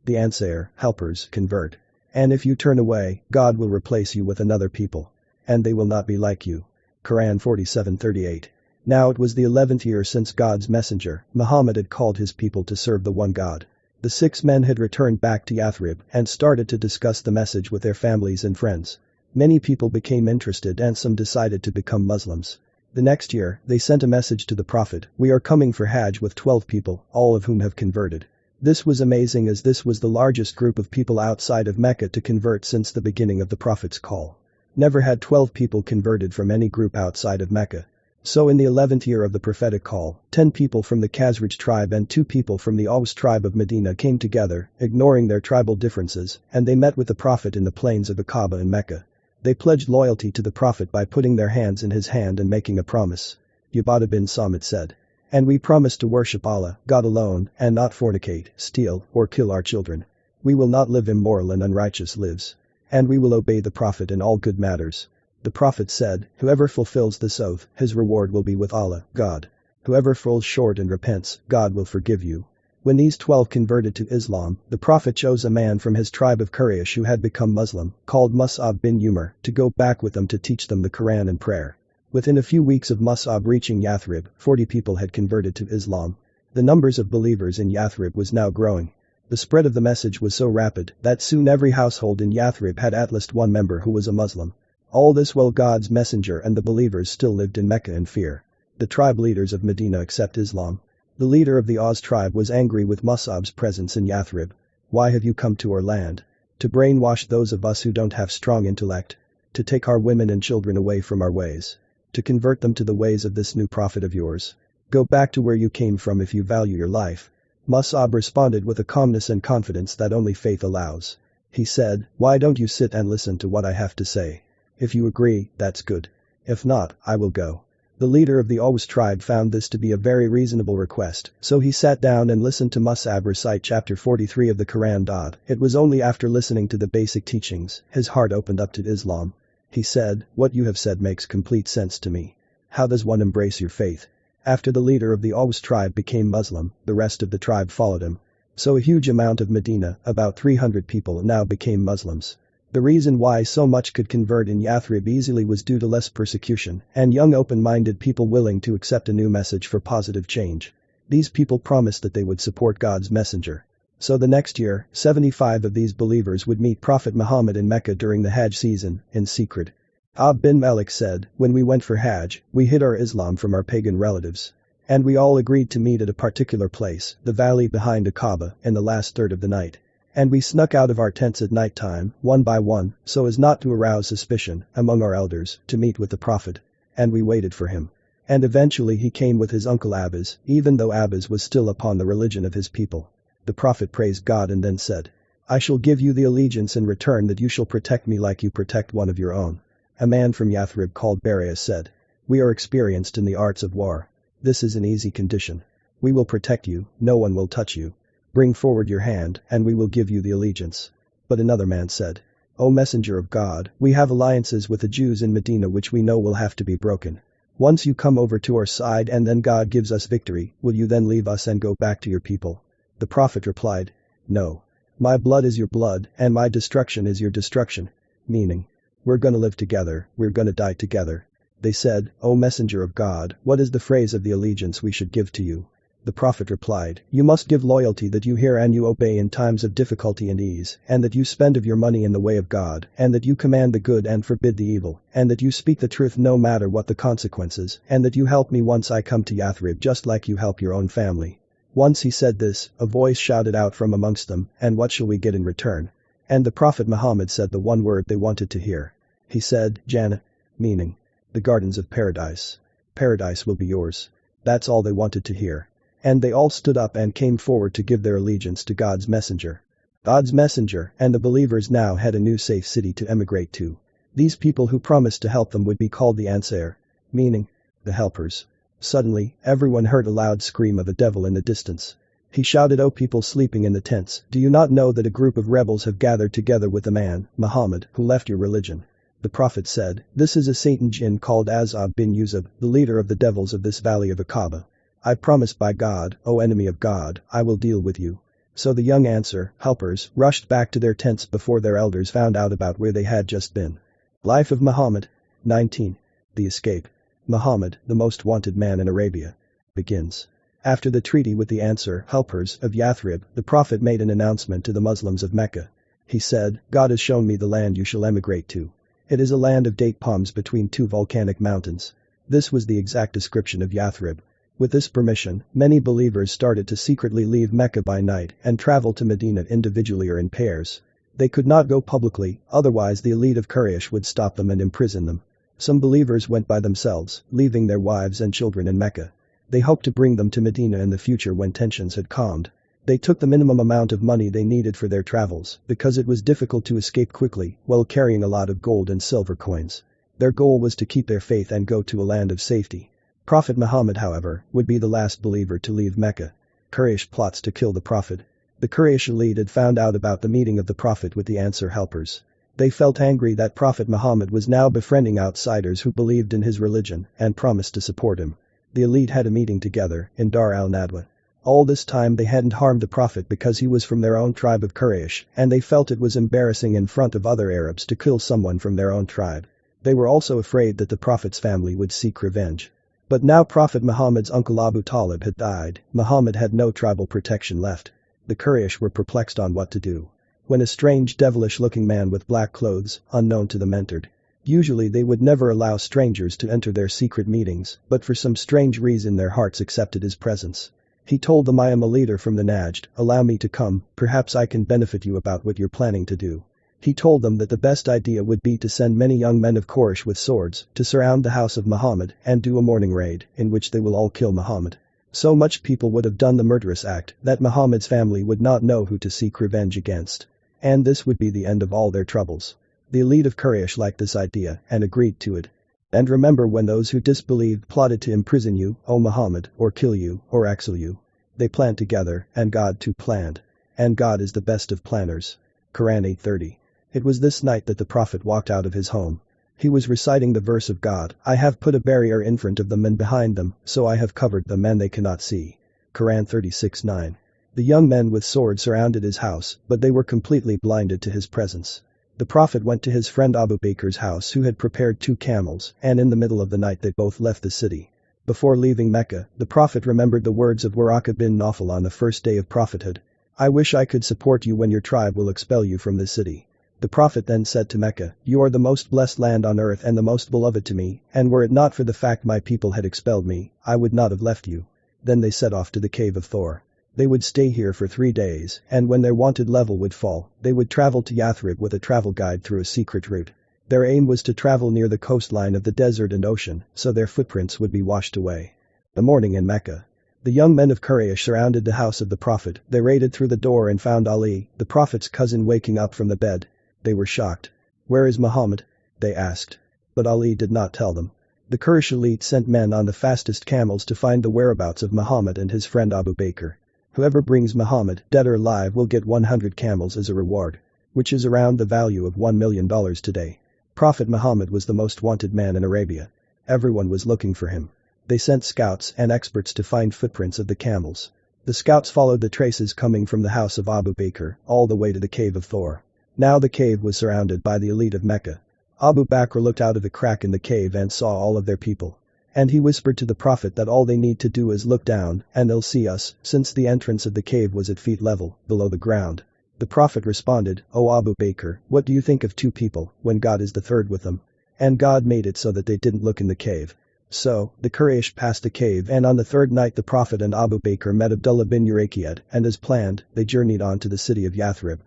The Ansaar, helpers, convert. And if you turn away, God will replace you with another people. And they will not be like you. Quran 47:38. Now it was the 11th year since God's messenger, Muhammad, had called his people to serve the one God. The 6 men had returned back to Yathrib and started to discuss the message with their families and friends. Many people became interested and some decided to become Muslims. The next year, they sent a message to the Prophet, "We are coming for Hajj with 12 people, all of whom have converted." This was amazing as this was the largest group of people outside of Mecca to convert since the beginning of the Prophet's call. Never had 12 people converted from any group outside of Mecca. So in the 11th year of the prophetic call, 10 people from the Khazraj tribe and 2 people from the Aus tribe of Medina came together, ignoring their tribal differences, and they met with the Prophet in the plains of the Kaaba in Mecca. They pledged loyalty to the Prophet by putting their hands in his hand and making a promise. Ubadah bin Samit said, "And we promise to worship Allah, God alone, and not fornicate, steal, or kill our children. We will not live immoral and unrighteous lives. And we will obey the Prophet in all good matters." The Prophet said, "Whoever fulfills this oath, his reward will be with Allah, God. Whoever falls short and repents, God will forgive you." When these 12 converted to Islam, the Prophet chose a man from his tribe of Quraysh who had become Muslim, called Mus'ab bin Umar, to go back with them to teach them the Quran and prayer. Within a few weeks of Mus'ab reaching Yathrib, 40 people had converted to Islam. The numbers of believers in Yathrib was now growing. The spread of the message was so rapid that soon every household in Yathrib had at least one member who was a Muslim. All this while God's messenger and the believers still lived in Mecca in fear. The tribe leaders of Medina accept Islam. The leader of the Aus tribe was angry with Mus'ab's presence in Yathrib. "Why have you come to our land? To brainwash those of us who don't have strong intellect? To take our women and children away from our ways? To convert them to the ways of this new prophet of yours? Go back to where you came from if you value your life." Mus'ab responded with a calmness and confidence that only faith allows. He said, "Why don't you sit and listen to what I have to say? If you agree, that's good. If not, I will go." The leader of the Aus tribe found this to be a very reasonable request, so he sat down and listened to Mus'ab recite chapter 43 of the Quran. It was only after listening to the basic teachings, his heart opened up to Islam. He said, "What you have said makes complete sense to me. How does one embrace your faith?" After the leader of the Aus tribe became Muslim, the rest of the tribe followed him. So a huge amount of Medina, about 300 people, now became Muslims. The reason why so much could convert in Yathrib easily was due to less persecution and young open-minded people willing to accept a new message for positive change. These people promised that they would support God's messenger. So the next year, 75 of these believers would meet Prophet Muhammad in Mecca during the Hajj season, in secret. Ab bin Malik said, "When we went for Hajj, we hid our Islam from our pagan relatives. And we all agreed to meet at a particular place, the valley behind the Kaaba, in the last third of the night. And we snuck out of our tents at night time, one by one, so as not to arouse suspicion, among our elders, to meet with the Prophet. And we waited for him. And eventually he came with his uncle Abbas, even though Abbas was still upon the religion of his people. The Prophet praised God and then said, 'I shall give you the allegiance in return that you shall protect me like you protect one of your own.' A man from Yathrib called Bariah said, 'We are experienced in the arts of war. This is an easy condition. We will protect you, no one will touch you. Bring forward your hand, and we will give you the allegiance.' But another man said, 'O Messenger of God, we have alliances with the Jews in Medina which we know will have to be broken. Once you come over to our side and then God gives us victory, will you then leave us and go back to your people?' The Prophet replied, 'No. My blood is your blood, and my destruction is your destruction.' Meaning, we're gonna live together, we're gonna die together. They said, 'O Messenger of God, what is the phrase of the allegiance we should give to you?' The Prophet replied, 'You must give loyalty that you hear and you obey in times of difficulty and ease, and that you spend of your money in the way of God, and that you command the good and forbid the evil, and that you speak the truth no matter what the consequences, and that you help me once I come to Yathrib just like you help your own family.' Once he said this, a voice shouted out from amongst them, 'And what shall we get in return?' And the Prophet Muhammad said the one word they wanted to hear. He said, 'Jannah,' meaning, the gardens of paradise. Paradise will be yours. That's all they wanted to hear. And they all stood up and came forward to give their allegiance to God's messenger. God's messenger and the believers now had a new safe city to emigrate to. These people who promised to help them would be called the Ansaar, meaning, the helpers. Suddenly, everyone heard a loud scream of a devil in the distance. He shouted, "O people sleeping in the tents, do you not know that a group of rebels have gathered together with a man, Muhammad, who left your religion?" The Prophet said, "This is a Satan jinn called Azab bin Yuzab, the leader of the devils of this valley of Aqaba. I promise by God, O enemy of God, I will deal with you." So the young Ansar, helpers, rushed back to their tents before their elders found out about where they had just been. Life of Muhammad. 19. The escape. Muhammad, the most wanted man in Arabia. Begins. After the treaty with the Ansaar helpers of Yathrib, the Prophet made an announcement to the Muslims of Mecca. He said, "God has shown me the land you shall emigrate to. It is a land of date palms between two volcanic mountains." This was the exact description of Yathrib. With this permission, many believers started to secretly leave Mecca by night and travel to Medina individually or in pairs. They could not go publicly, otherwise the elite of Quraysh would stop them and imprison them. Some believers went by themselves, leaving their wives and children in Mecca. They hoped to bring them to Medina in the future when tensions had calmed. They took the minimum amount of money they needed for their travels because it was difficult to escape quickly while carrying a lot of gold and silver coins. Their goal was to keep their faith and go to a land of safety. Prophet Muhammad, however, would be the last believer to leave Mecca. Quraysh plots to kill the Prophet. The Quraysh elite had found out about the meeting of the Prophet with the Ansaar helpers. They felt angry that Prophet Muhammad was now befriending outsiders who believed in his religion and promised to support him. The elite had a meeting together in Dar al-Nadwa. All this time they hadn't harmed the Prophet because he was from their own tribe of Quraysh, and they felt it was embarrassing in front of other Arabs to kill someone from their own tribe. They were also afraid that the Prophet's family would seek revenge. But now Prophet Muhammad's uncle Abu Talib had died. Muhammad had no tribal protection left. The Quraysh were perplexed on what to do. When a strange devilish-looking man with black clothes, unknown to them, entered. Usually they would never allow strangers to enter their secret meetings, but for some strange reason their hearts accepted his presence. He told them, "I am a leader from the Najd, allow me to come, perhaps I can benefit you about what you're planning to do." He told them that the best idea would be to send many young men of Quraysh with swords to surround the house of Muhammad and do a morning raid in which they will all kill Muhammad. So much people would have done the murderous act that Muhammad's family would not know who to seek revenge against. And this would be the end of all their troubles. The elite of Quraysh liked this idea and agreed to it. "And remember when those who disbelieved plotted to imprison you, O Muhammad, or kill you, or exile you. They planned together, and God too planned. And God is the best of planners." Quran 8:30. It was this night that the Prophet walked out of his home. He was reciting the verse of God, "I have put a barrier in front of them and behind them, so I have covered them and they cannot see." Quran 36:9. The young men with swords surrounded his house, but they were completely blinded to his presence. The Prophet went to his friend Abu Bakr's house, who had prepared 2 camels, and in the middle of the night they both left the city. Before leaving Mecca, the Prophet remembered the words of Waraqah bin Nawfal on the first day of prophethood. "I wish I could support you when your tribe will expel you from this city." The Prophet then said to Mecca, "You are the most blessed land on earth and the most beloved to me, and were it not for the fact my people had expelled me, I would not have left you." Then they set off to the cave of Thor. They would stay here for 3 days, and when their wanted level would fall, they would travel to Yathrib with a travel guide through a secret route. Their aim was to travel near the coastline of the desert and ocean, so their footprints would be washed away. The morning in Mecca. The young men of Quraysh surrounded the house of the Prophet. They raided through the door and found Ali, the Prophet's cousin, waking up from the bed. They were shocked. "Where is Muhammad?" they asked. But Ali did not tell them. The Quraysh elite sent men on the fastest camels to find the whereabouts of Muhammad and his friend Abu Bakr. Whoever brings Muhammad, dead or alive, will get 100 camels as a reward, which is around the value of $1 million today. Prophet Muhammad was the most wanted man in Arabia. Everyone was looking for him. They sent scouts and experts to find footprints of the camels. The scouts followed the traces coming from the house of Abu Bakr all the way to the cave of Thor. Now the cave was surrounded by the elite of Mecca. Abu Bakr looked out of a crack in the cave and saw all of their people. And he whispered to the Prophet that all they need to do is look down and they'll see us, since the entrance of the cave was at feet level, below the ground. The Prophet responded, "O Abu Bakr, what do you think of 2 people, when God is the third with them?" And God made it so that they didn't look in the cave. So, the Quraysh passed the cave, and on the 3rd night the Prophet and Abu Bakr met Abdullah bin Urayqiyad, and as planned, they journeyed on to the city of Yathrib.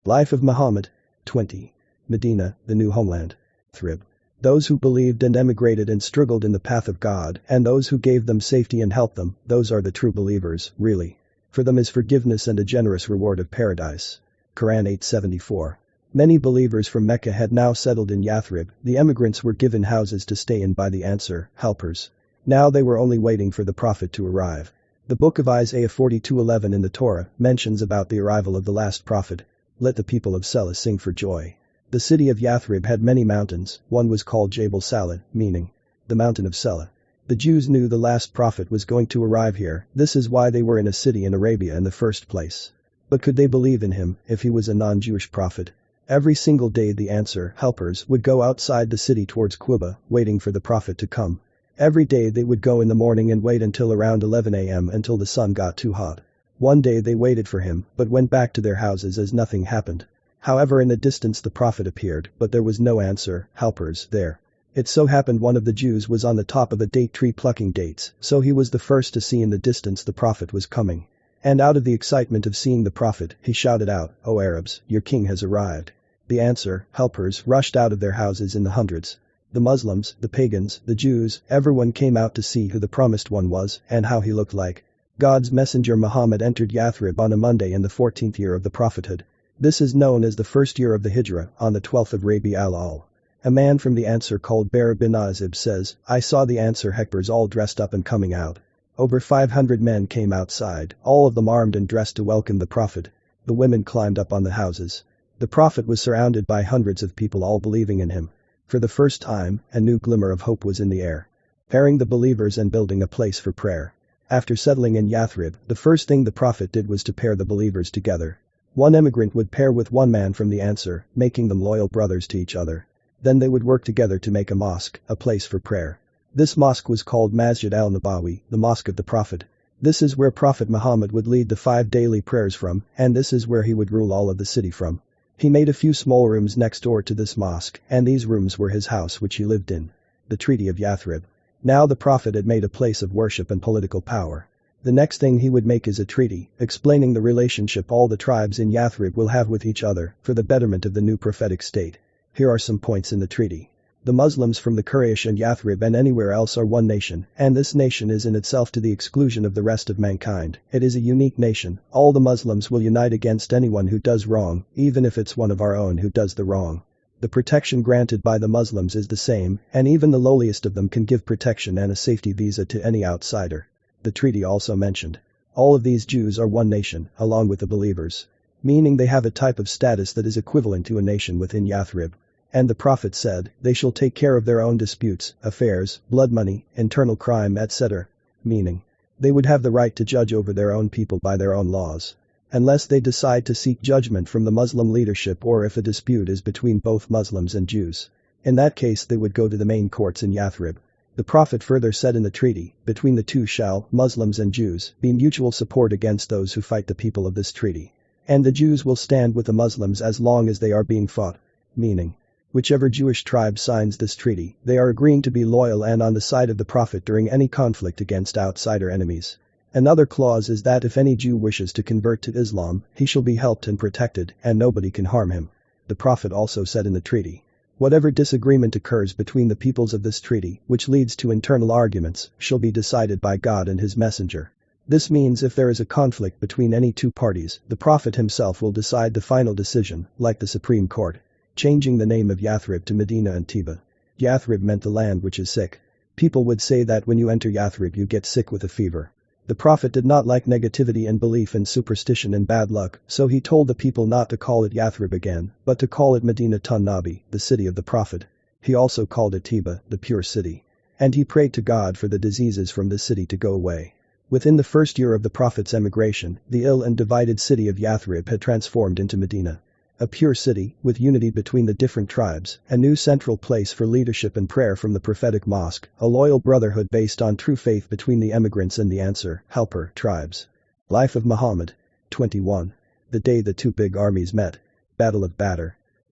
Life of Muhammad. 20. Medina, the new homeland. Yathrib. Those who believed and emigrated and struggled in the path of God, and those who gave them safety and helped them, those are the true believers, really. For them is forgiveness and a generous reward of paradise. Quran 8:74. Many believers from Mecca had now settled in Yathrib. The emigrants were given houses to stay in by the Ansaar helpers. Now they were only waiting for the Prophet to arrive. The book of Isaiah 42:11 in the Torah mentions about the arrival of the last prophet. "Let the people of Selah sing for joy." The city of Yathrib had many mountains. One was called Jabal Salad, meaning the mountain of Selah. The Jews knew the last prophet was going to arrive here. This is why they were in a city in Arabia in the first place. But could they believe in him if he was a non-Jewish prophet? Every single day the Ansaar helpers would go outside the city towards Quba, waiting for the Prophet to come. Every day they would go in the morning and wait until around 11 a.m. until the sun got too hot. One day they waited for him but went back to their houses as nothing happened. However, in the distance the prophet appeared, but there was no Ansaar helpers there. It so happened one of the Jews was on the top of a date tree plucking dates, so he was the first to see in the distance the prophet was coming. And out of the excitement of seeing the prophet, he shouted out, "O Arabs, your king has arrived." The Ansaar helpers rushed out of their houses in the hundreds. The Muslims, the pagans, the Jews, everyone came out to see who the promised one was and how he looked like. God's messenger Muhammad entered Yathrib on a Monday in the 14th year of the prophethood. This is known as the first year of the Hijrah, on the 12th of Rabi al-Awwal. A man from the Ansaar called Bara bin Azib says, "I saw the Ansaar helpers all dressed up and coming out. Over 500 men came outside, all of them armed and dressed to welcome the prophet. The women climbed up on the houses. The prophet was surrounded by hundreds of people all believing in him. For the first time, a new glimmer of hope was in the air. Pairing the believers and building a place for prayer. After settling in Yathrib, the first thing the prophet did was to pair the believers together. One immigrant would pair with one man from the Ansaar, making them loyal brothers to each other. Then they would work together to make a mosque, a place for prayer. This mosque was called Masjid al-Nabawi, the mosque of the prophet. This is where Prophet Muhammad would lead the 5 daily prayers from, and this is where he would rule all of the city from. He made a few small rooms next door to this mosque, and these rooms were his house which he lived in. The Treaty of Yathrib. Now the prophet had made a place of worship and political power. The next thing he would make is a treaty, explaining the relationship all the tribes in Yathrib will have with each other, for the betterment of the new prophetic state. Here are some points in the treaty. The Muslims from the Quraysh and Yathrib and anywhere else are one nation, and this nation is in itself to the exclusion of the rest of mankind. It is a unique nation. All the Muslims will unite against anyone who does wrong, even if it's one of our own who does the wrong. The protection granted by the Muslims is the same, and even the lowliest of them can give protection and a safety visa to any outsider. The treaty also mentioned. All of these Jews are one nation, along with the believers. Meaning they have a type of status that is equivalent to a nation within Yathrib. And the prophet said, they shall take care of their own disputes, affairs, blood money, internal crime, etc. Meaning, they would have the right to judge over their own people by their own laws. Unless they decide to seek judgment from the Muslim leadership or if a dispute is between both Muslims and Jews. In that case they would go to the main courts in Yathrib. The prophet further said in the treaty, between the two shall, Muslims and Jews, be mutual support against those who fight the people of this treaty. And the Jews will stand with the Muslims as long as they are being fought. Meaning, whichever Jewish tribe signs this treaty, they are agreeing to be loyal and on the side of the prophet during any conflict against outsider enemies. Another clause is that if any Jew wishes to convert to Islam, he shall be helped and protected, and nobody can harm him. The prophet also said in the treaty, whatever disagreement occurs between the peoples of this treaty, which leads to internal arguments, shall be decided by God and his messenger. This means if there is a conflict between any two parties, the prophet himself will decide the final decision, like the Supreme Court. Changing the name of Yathrib to Medina and Tiba. Yathrib meant the land which is sick. People would say that when you enter Yathrib you get sick with a fever. The prophet did not like negativity and belief in superstition and bad luck, so he told the people not to call it Yathrib again, but to call it Medina tun Nabi, the city of the prophet. He also called it Tiba, the pure city. And he prayed to God for the diseases from the city to go away. Within the first year of the prophet's emigration, the ill and divided city of Yathrib had transformed into Medina. A pure city, with unity between the different tribes, a new central place for leadership and prayer from the prophetic mosque, a loyal brotherhood based on true faith between the emigrants and the Ansaar, helper, tribes. Life of Muhammad. 21. The day the two big armies met. Battle of Badr.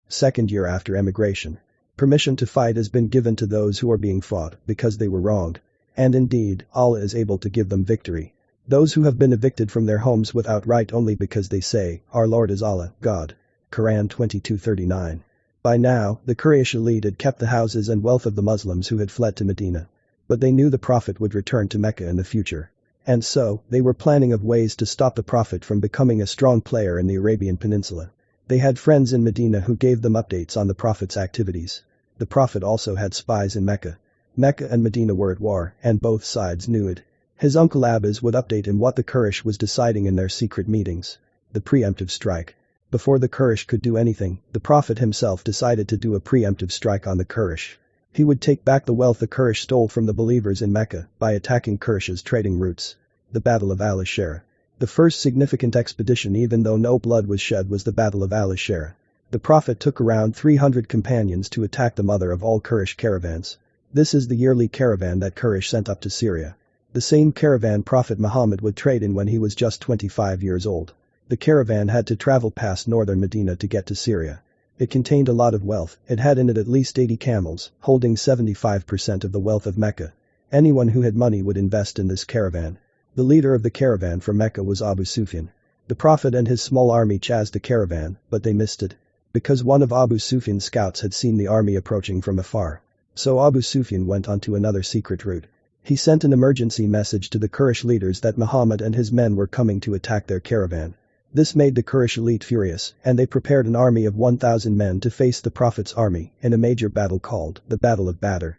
Second year after emigration. Permission to fight has been given to those who are being fought because they were wronged. And indeed, Allah is able to give them victory. Those who have been evicted from their homes without right only because they say, our Lord is Allah, God. Quran 22:39. By now, the Quraysh elite had kept the houses and wealth of the Muslims who had fled to Medina. But they knew the Prophet would return to Mecca in the future. And so, they were planning of ways to stop the Prophet from becoming a strong player in the Arabian Peninsula. They had friends in Medina who gave them updates on the Prophet's activities. The Prophet also had spies in Mecca. Mecca and Medina were at war, and both sides knew it. His uncle Abbas would update him what the Quraysh was deciding in their secret meetings. The preemptive strike. Before the Quraysh could do anything, the Prophet himself decided to do a preemptive strike on the Quraysh. He would take back the wealth the Quraysh stole from the believers in Mecca by attacking Quraysh's trading routes. The Battle of al-Ashara. The first significant expedition even though no blood was shed was the Battle of al-Ashara. The Prophet took around 300 companions to attack the mother of all Quraysh caravans. This is the yearly caravan that Quraysh sent up to Syria. The same caravan Prophet Muhammad would trade in when he was just 25 years old. The caravan had to travel past northern Medina to get to Syria. It contained a lot of wealth, it had in it at least 80 camels, holding 75% of the wealth of Mecca. Anyone who had money would invest in this caravan. The leader of the caravan from Mecca was Abu Sufyan. The Prophet and his small army chased the caravan, but they missed it. Because one of Abu Sufyan's scouts had seen the army approaching from afar. So Abu Sufyan went on to another secret route. He sent an emergency message to the Quraysh leaders that Muhammad and his men were coming to attack their caravan. This made the Quraysh elite furious, and they prepared an army of 1,000 men to face the Prophet's army in a major battle called the Battle of Badr.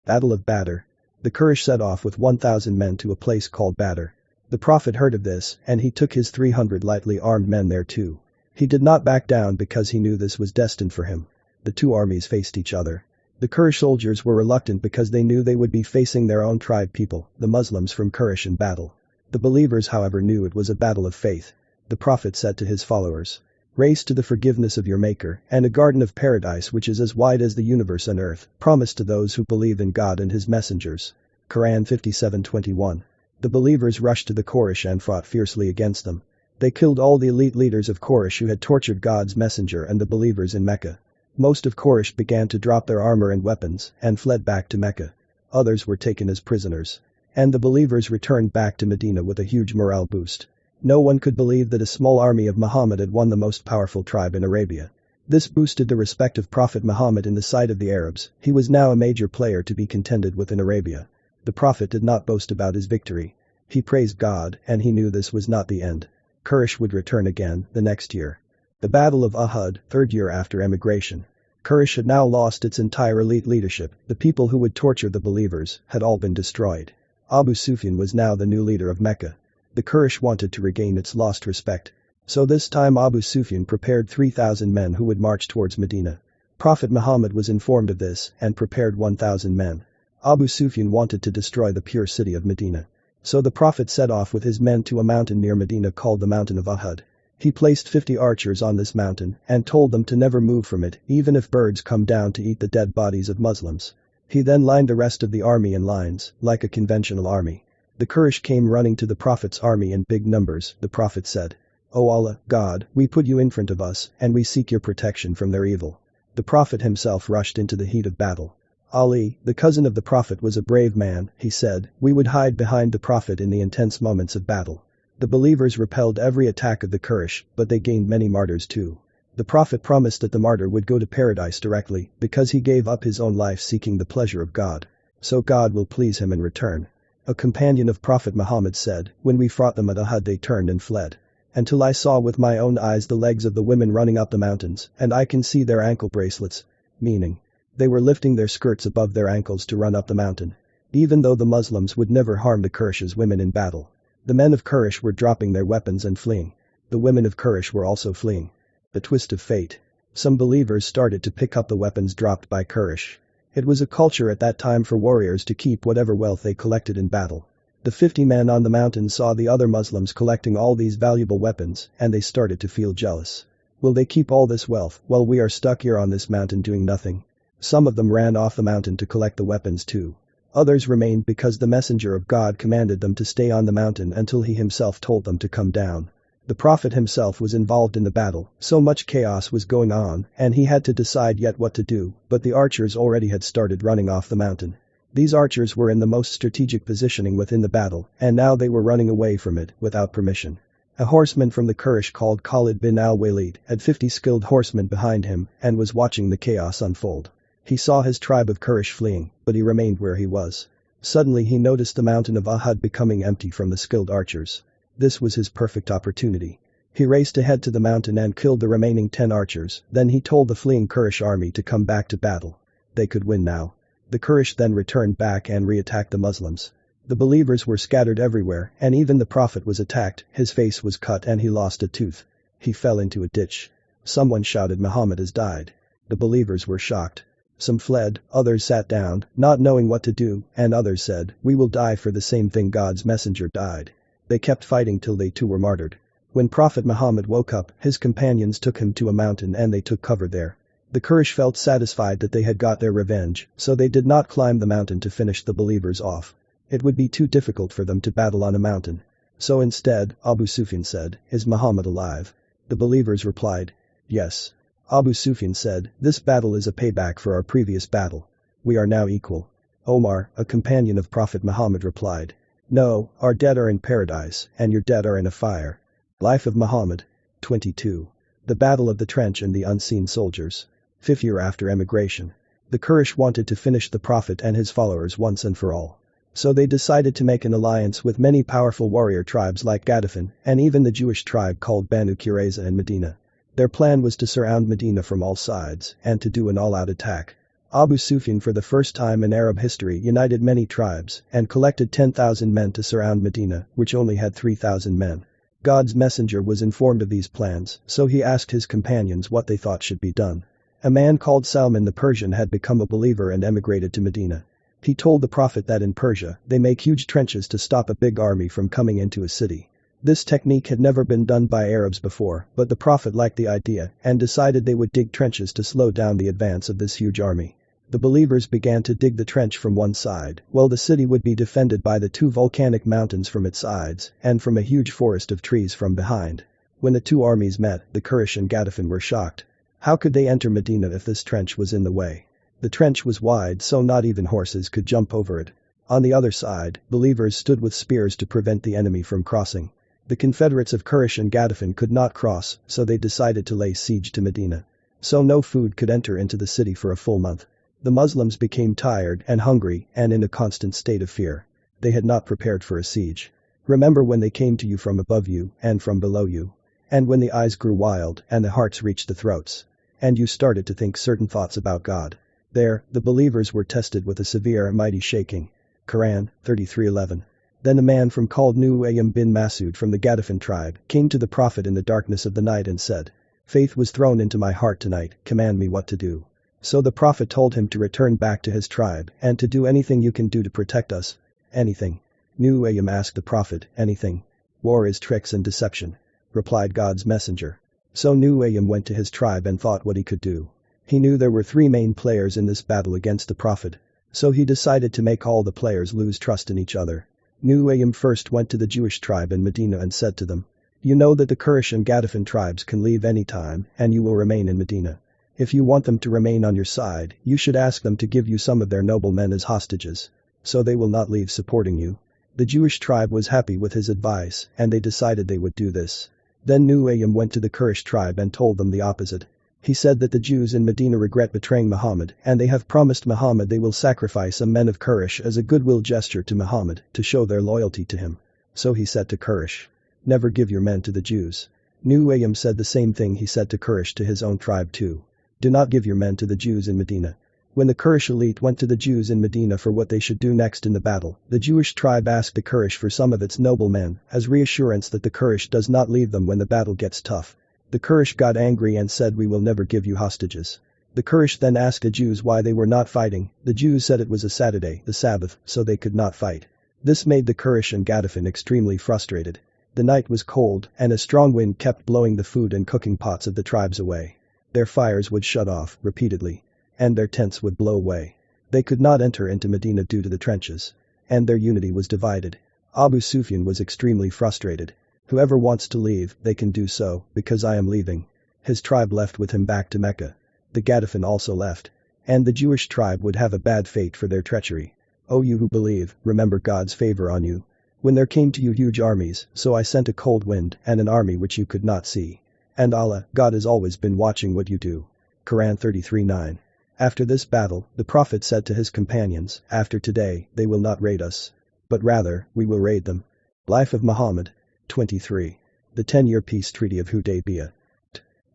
Battle of Badr. The Quraysh set off with 1,000 men to a place called Badr. The Prophet heard of this, and he took his 300 lightly armed men there too. He did not back down because he knew this was destined for him. The two armies faced each other. The Quraysh soldiers were reluctant because they knew they would be facing their own tribe people, the Muslims from Quraysh in battle. The believers however knew it was a battle of faith. The Prophet said to his followers, "Race to the forgiveness of your Maker, and a garden of paradise which is as wide as the universe and earth, promised to those who believe in God and his messengers." Quran 57:21. The believers rushed to the Quraysh and fought fiercely against them. They killed all the elite leaders of Quraysh who had tortured God's messenger and the believers in Mecca. Most of Quraysh began to drop their armor and weapons and fled back to Mecca. Others were taken as prisoners. And the believers returned back to Medina with a huge morale boost. No one could believe that a small army of Muhammad had won the most powerful tribe in Arabia. This boosted the respect of Prophet Muhammad in the sight of the Arabs. He was now a major player to be contended with in Arabia. The Prophet did not boast about his victory. He praised God, and he knew this was not the end. Quraysh would return again the next year. The Battle of Uhud, third year after emigration. Quraysh had now lost its entire elite leadership. The people who would torture the believers had all been destroyed. Abu Sufyan was now the new leader of Mecca. The Quraysh wanted to regain its lost respect. So this time Abu Sufyan prepared 3,000 men who would march towards Medina. Prophet Muhammad was informed of this and prepared 1,000 men. Abu Sufyan wanted to destroy the pure city of Medina. So the Prophet set off with his men to a mountain near Medina called the Mountain of Uhud. He placed 50 archers on this mountain and told them to never move from it, even if birds come down to eat the dead bodies of Muslims. He then lined the rest of the army in lines, like a conventional army. The Quraysh came running to the Prophet's army in big numbers. The Prophet said, "O Allah, God, we put you in front of us, and we seek your protection from their evil." The Prophet himself rushed into the heat of battle. Ali, the cousin of the Prophet, was a brave man. He said, "We would hide behind the Prophet in the intense moments of battle." The believers repelled every attack of the Quraysh, but they gained many martyrs too. The Prophet promised that the martyr would go to paradise directly because he gave up his own life seeking the pleasure of God. So God will please him in return. A companion of Prophet Muhammad said, "When we fought them at Uhud they turned and fled. Until I saw with my own eyes the legs of the women running up the mountains, and I can see their ankle bracelets." Meaning, they were lifting their skirts above their ankles to run up the mountain. Even though the Muslims would never harm the Quraysh's women in battle. The men of Quraysh were dropping their weapons and fleeing. The women of Quraysh were also fleeing. The twist of fate. Some believers started to pick up the weapons dropped by Quraysh. It was a culture at that time for warriors to keep whatever wealth they collected in battle. The 50 men on the mountain saw the other Muslims collecting all these valuable weapons, and they started to feel jealous. Will they keep all this wealth while we are stuck here on this mountain doing nothing? Some of them ran off the mountain to collect the weapons too. Others remained because the messenger of God commanded them to stay on the mountain until he himself told them to come down. The Prophet himself was involved in the battle, so much chaos was going on, and he had to decide yet what to do, but the archers already had started running off the mountain. These archers were in the most strategic positioning within the battle, and now they were running away from it, without permission. A horseman from the Quraysh called Khalid bin al-Walid had 50 skilled horsemen behind him and was watching the chaos unfold. He saw his tribe of Quraysh fleeing, but he remained where he was. Suddenly he noticed the mountain of Uhud becoming empty from the skilled archers. This was his perfect opportunity. He raced ahead to the mountain and killed the remaining 10 archers, then he told the fleeing Quraysh army to come back to battle. They could win now. The Quraysh then returned back and re-attacked the Muslims. The believers were scattered everywhere, and even the Prophet was attacked. His face was cut and he lost a tooth. He fell into a ditch. Someone shouted, "Muhammad has died." The believers were shocked. Some fled, others sat down, not knowing what to do, and others said, "We will die for the same thing God's messenger died." They kept fighting till they too were martyred. When Prophet Muhammad woke up, his companions took him to a mountain and they took cover there. The Quraysh felt satisfied that they had got their revenge, so they did not climb the mountain to finish the believers off. It would be too difficult for them to battle on a mountain. So instead, Abu Sufyan said, "Is Muhammad alive?" The believers replied, "Yes." Abu Sufyan said, "This battle is a payback for our previous battle. We are now equal." Omar, a companion of Prophet Muhammad, replied, "No, our dead are in paradise, and your dead are in a fire." Life of Muhammad. 22. The Battle of the Trench and the Unseen Soldiers. Fifth year after emigration. The Quraysh wanted to finish the Prophet and his followers once and for all. So they decided to make an alliance with many powerful warrior tribes like Ghatafan and even the Jewish tribe called Banu Qurayza in Medina. Their plan was to surround Medina from all sides and to do an all-out attack. Abu Sufyan for the first time in Arab history united many tribes and collected 10,000 men to surround Medina, which only had 3,000 men. God's messenger was informed of these plans, so he asked his companions what they thought should be done. A man called Salman the Persian had become a believer and emigrated to Medina. He told the Prophet that in Persia, they make huge trenches to stop a big army from coming into a city. This technique had never been done by Arabs before, but the Prophet liked the idea and decided they would dig trenches to slow down the advance of this huge army. The believers began to dig the trench from one side, while the city would be defended by the two volcanic mountains from its sides and from a huge forest of trees from behind. When the two armies met, the Quraysh and Ghatafan were shocked. How could they enter Medina if this trench was in the way? The trench was wide so not even horses could jump over it. On the other side, believers stood with spears to prevent the enemy from crossing. The Confederates of Quraysh and Ghatafan could not cross, so they decided to lay siege to Medina. So no food could enter into the city for a full month. The Muslims became tired and hungry and in a constant state of fear. They had not prepared for a siege. Remember when they came to you from above you and from below you. And when the eyes grew wild and the hearts reached the throats. And you started to think certain thoughts about God. There, the believers were tested with a severe and mighty shaking. Quran 33:11. Then a man from called Nu'aym bin Masud from the Ghatafan tribe came to the Prophet in the darkness of the night and said, "Faith was thrown into my heart tonight, command me what to do." So the Prophet told him to return back to his tribe and to do anything you can do to protect us. Anything. Nu'aym asked the Prophet, "Anything?" "War is tricks and deception," replied God's messenger. So Nu'aym went to his tribe and thought what he could do. He knew there were three main players in this battle against the Prophet. So he decided to make all the players lose trust in each other. Nu'aym first went to the Jewish tribe in Medina and said to them, "You know that the Quraysh and Ghatafan tribes can leave any time and you will remain in Medina. If you want them to remain on your side, you should ask them to give you some of their noble men as hostages. So they will not leave supporting you." The Jewish tribe was happy with his advice and they decided they would do this. Then Nu'aym went to the Quraysh tribe and told them the opposite. He said that the Jews in Medina regret betraying Muhammad and they have promised Muhammad they will sacrifice some men of Quraysh as a goodwill gesture to Muhammad to show their loyalty to him. So he said to Quraysh, "Never give your men to the Jews." Nu'aym said the same thing he said to Quraysh to his own tribe too. "Do not give your men to the Jews in Medina." When the Quraysh elite went to the Jews in Medina for what they should do next in the battle, the Jewish tribe asked the Quraysh for some of its noble men as reassurance that the Quraysh does not leave them when the battle gets tough. The Quraysh got angry and said, "We will never give you hostages." The Quraysh then asked the Jews why they were not fighting. The Jews said it was a Saturday, the Sabbath, so they could not fight. This made the Quraysh and Ghatafan extremely frustrated. The night was cold and a strong wind kept blowing the food and cooking pots of the tribes away. Their fires would shut off repeatedly. And their tents would blow away. They could not enter into Medina due to the trenches. And their unity was divided. Abu Sufyan was extremely frustrated. "Whoever wants to leave, they can do so, because I am leaving." His tribe left with him back to Mecca. The Ghatafan also left. And the Jewish tribe would have a bad fate for their treachery. "O you who believe, remember God's favor on you. When there came to you huge armies, so I sent a cold wind and an army which you could not see. And Allah, God has always been watching what you do." Quran 33:9. After this battle, the Prophet said to his companions, "After today, they will not raid us. But rather, we will raid them." Life of Muhammad. 23. The 10-year peace treaty of Hudaybiyah.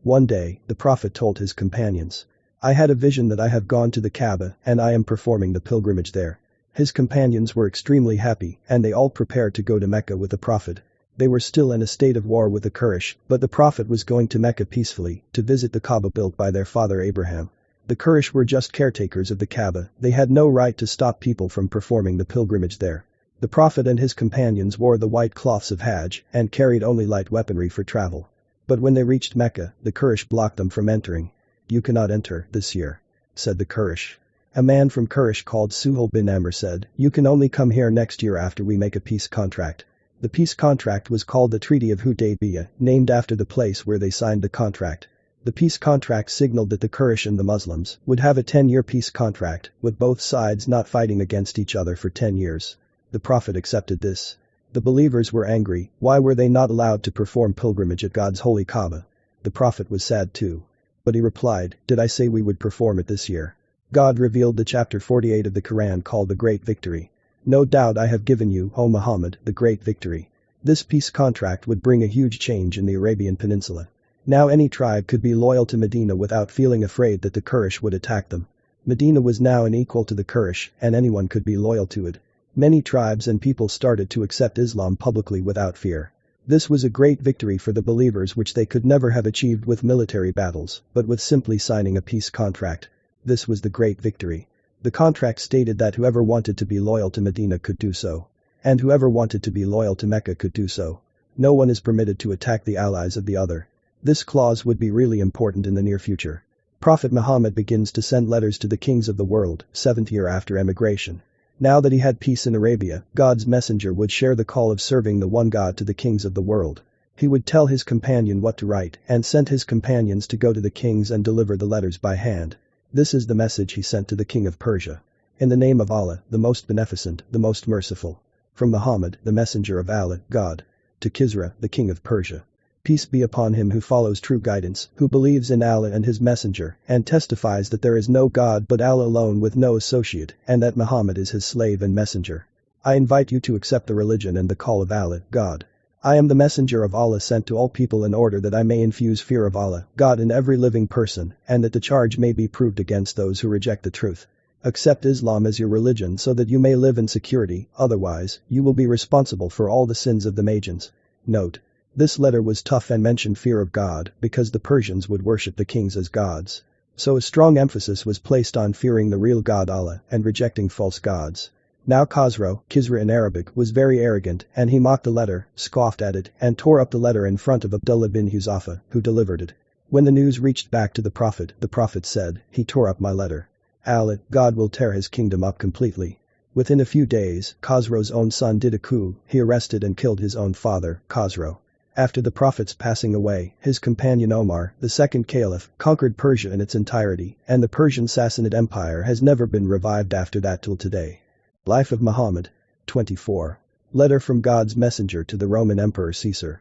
One day, the Prophet told his companions, "I had a vision that I have gone to the Kaaba and I am performing the pilgrimage there." His companions were extremely happy and they all prepared to go to Mecca with the Prophet. They were still in a state of war with the Quraysh, but the Prophet was going to Mecca peacefully to visit the Kaaba built by their father Abraham. The Quraysh were just caretakers of the Kaaba. They had no right to stop people from performing the pilgrimage there. The Prophet and his companions wore the white cloths of Hajj and carried only light weaponry for travel. But when they reached Mecca, the Quraysh blocked them from entering. "You cannot enter this year," said the Quraysh. A man from Quraysh called Suhail bin Amr said, "You can only come here next year after we make a peace contract." The peace contract was called the Treaty of Hudaybiyah, named after the place where they signed the contract. The peace contract signaled that the Quraysh and the Muslims would have a 10-year peace contract, with both sides not fighting against each other for 10 years. The Prophet accepted this. The believers were angry. Why were they not allowed to perform pilgrimage at God's holy Kaaba? The Prophet was sad too. But he replied, "Did I say we would perform it this year?" God revealed the chapter 48 of the Quran called the Great Victory. "No doubt I have given you, O Muhammad, the great victory." This peace contract would bring a huge change in the Arabian Peninsula. Now any tribe could be loyal to Medina without feeling afraid that the Quraysh would attack them. Medina was now an equal to the Quraysh, and anyone could be loyal to it. Many tribes and people started to accept Islam publicly without fear. This was a great victory for the believers which they could never have achieved with military battles, but with simply signing a peace contract. This was the great victory. The contract stated that whoever wanted to be loyal to Medina could do so. And whoever wanted to be loyal to Mecca could do so. No one is permitted to attack the allies of the other. This clause would be really important in the near future. Prophet Muhammad begins to send letters to the kings of the world, 7th year after emigration. Now that he had peace in Arabia, God's messenger would share the call of serving the one God to the kings of the world. He would tell his companion what to write and sent his companions to go to the kings and deliver the letters by hand. This is the message he sent to the king of Persia. In the name of Allah, the most beneficent, the most merciful. From Muhammad, the messenger of Allah, God. To Kisra, the king of Persia. Peace be upon him who follows true guidance, who believes in Allah and his messenger, and testifies that there is no God but Allah alone with no associate, and that Muhammad is his slave and messenger. I invite you to accept the religion and the call of Allah, God. I am the messenger of Allah sent to all people in order that I may infuse fear of Allah, God in every living person, and that the charge may be proved against those who reject the truth. Accept Islam as your religion so that you may live in security, otherwise, you will be responsible for all the sins of the Magians. Note. This letter was tough and mentioned fear of God because the Persians would worship the kings as gods. So a strong emphasis was placed on fearing the real God Allah and rejecting false gods. Now Kisra in Arabic was very arrogant and he mocked the letter, scoffed at it, and tore up the letter in front of Abdullah bin Huzafa, who delivered it. When the news reached back to the Prophet said, "He tore up my letter. Allah, God will tear his kingdom up completely." Within a few days, Khosrow's own son did a coup, he arrested and killed his own father, Khosrow. After the Prophet's passing away, his companion Omar, the second caliph, conquered Persia in its entirety, and the Persian Sassanid Empire has never been revived after that till today. Life of Muhammad. 24. Letter from God's messenger to the Roman Emperor Caesar.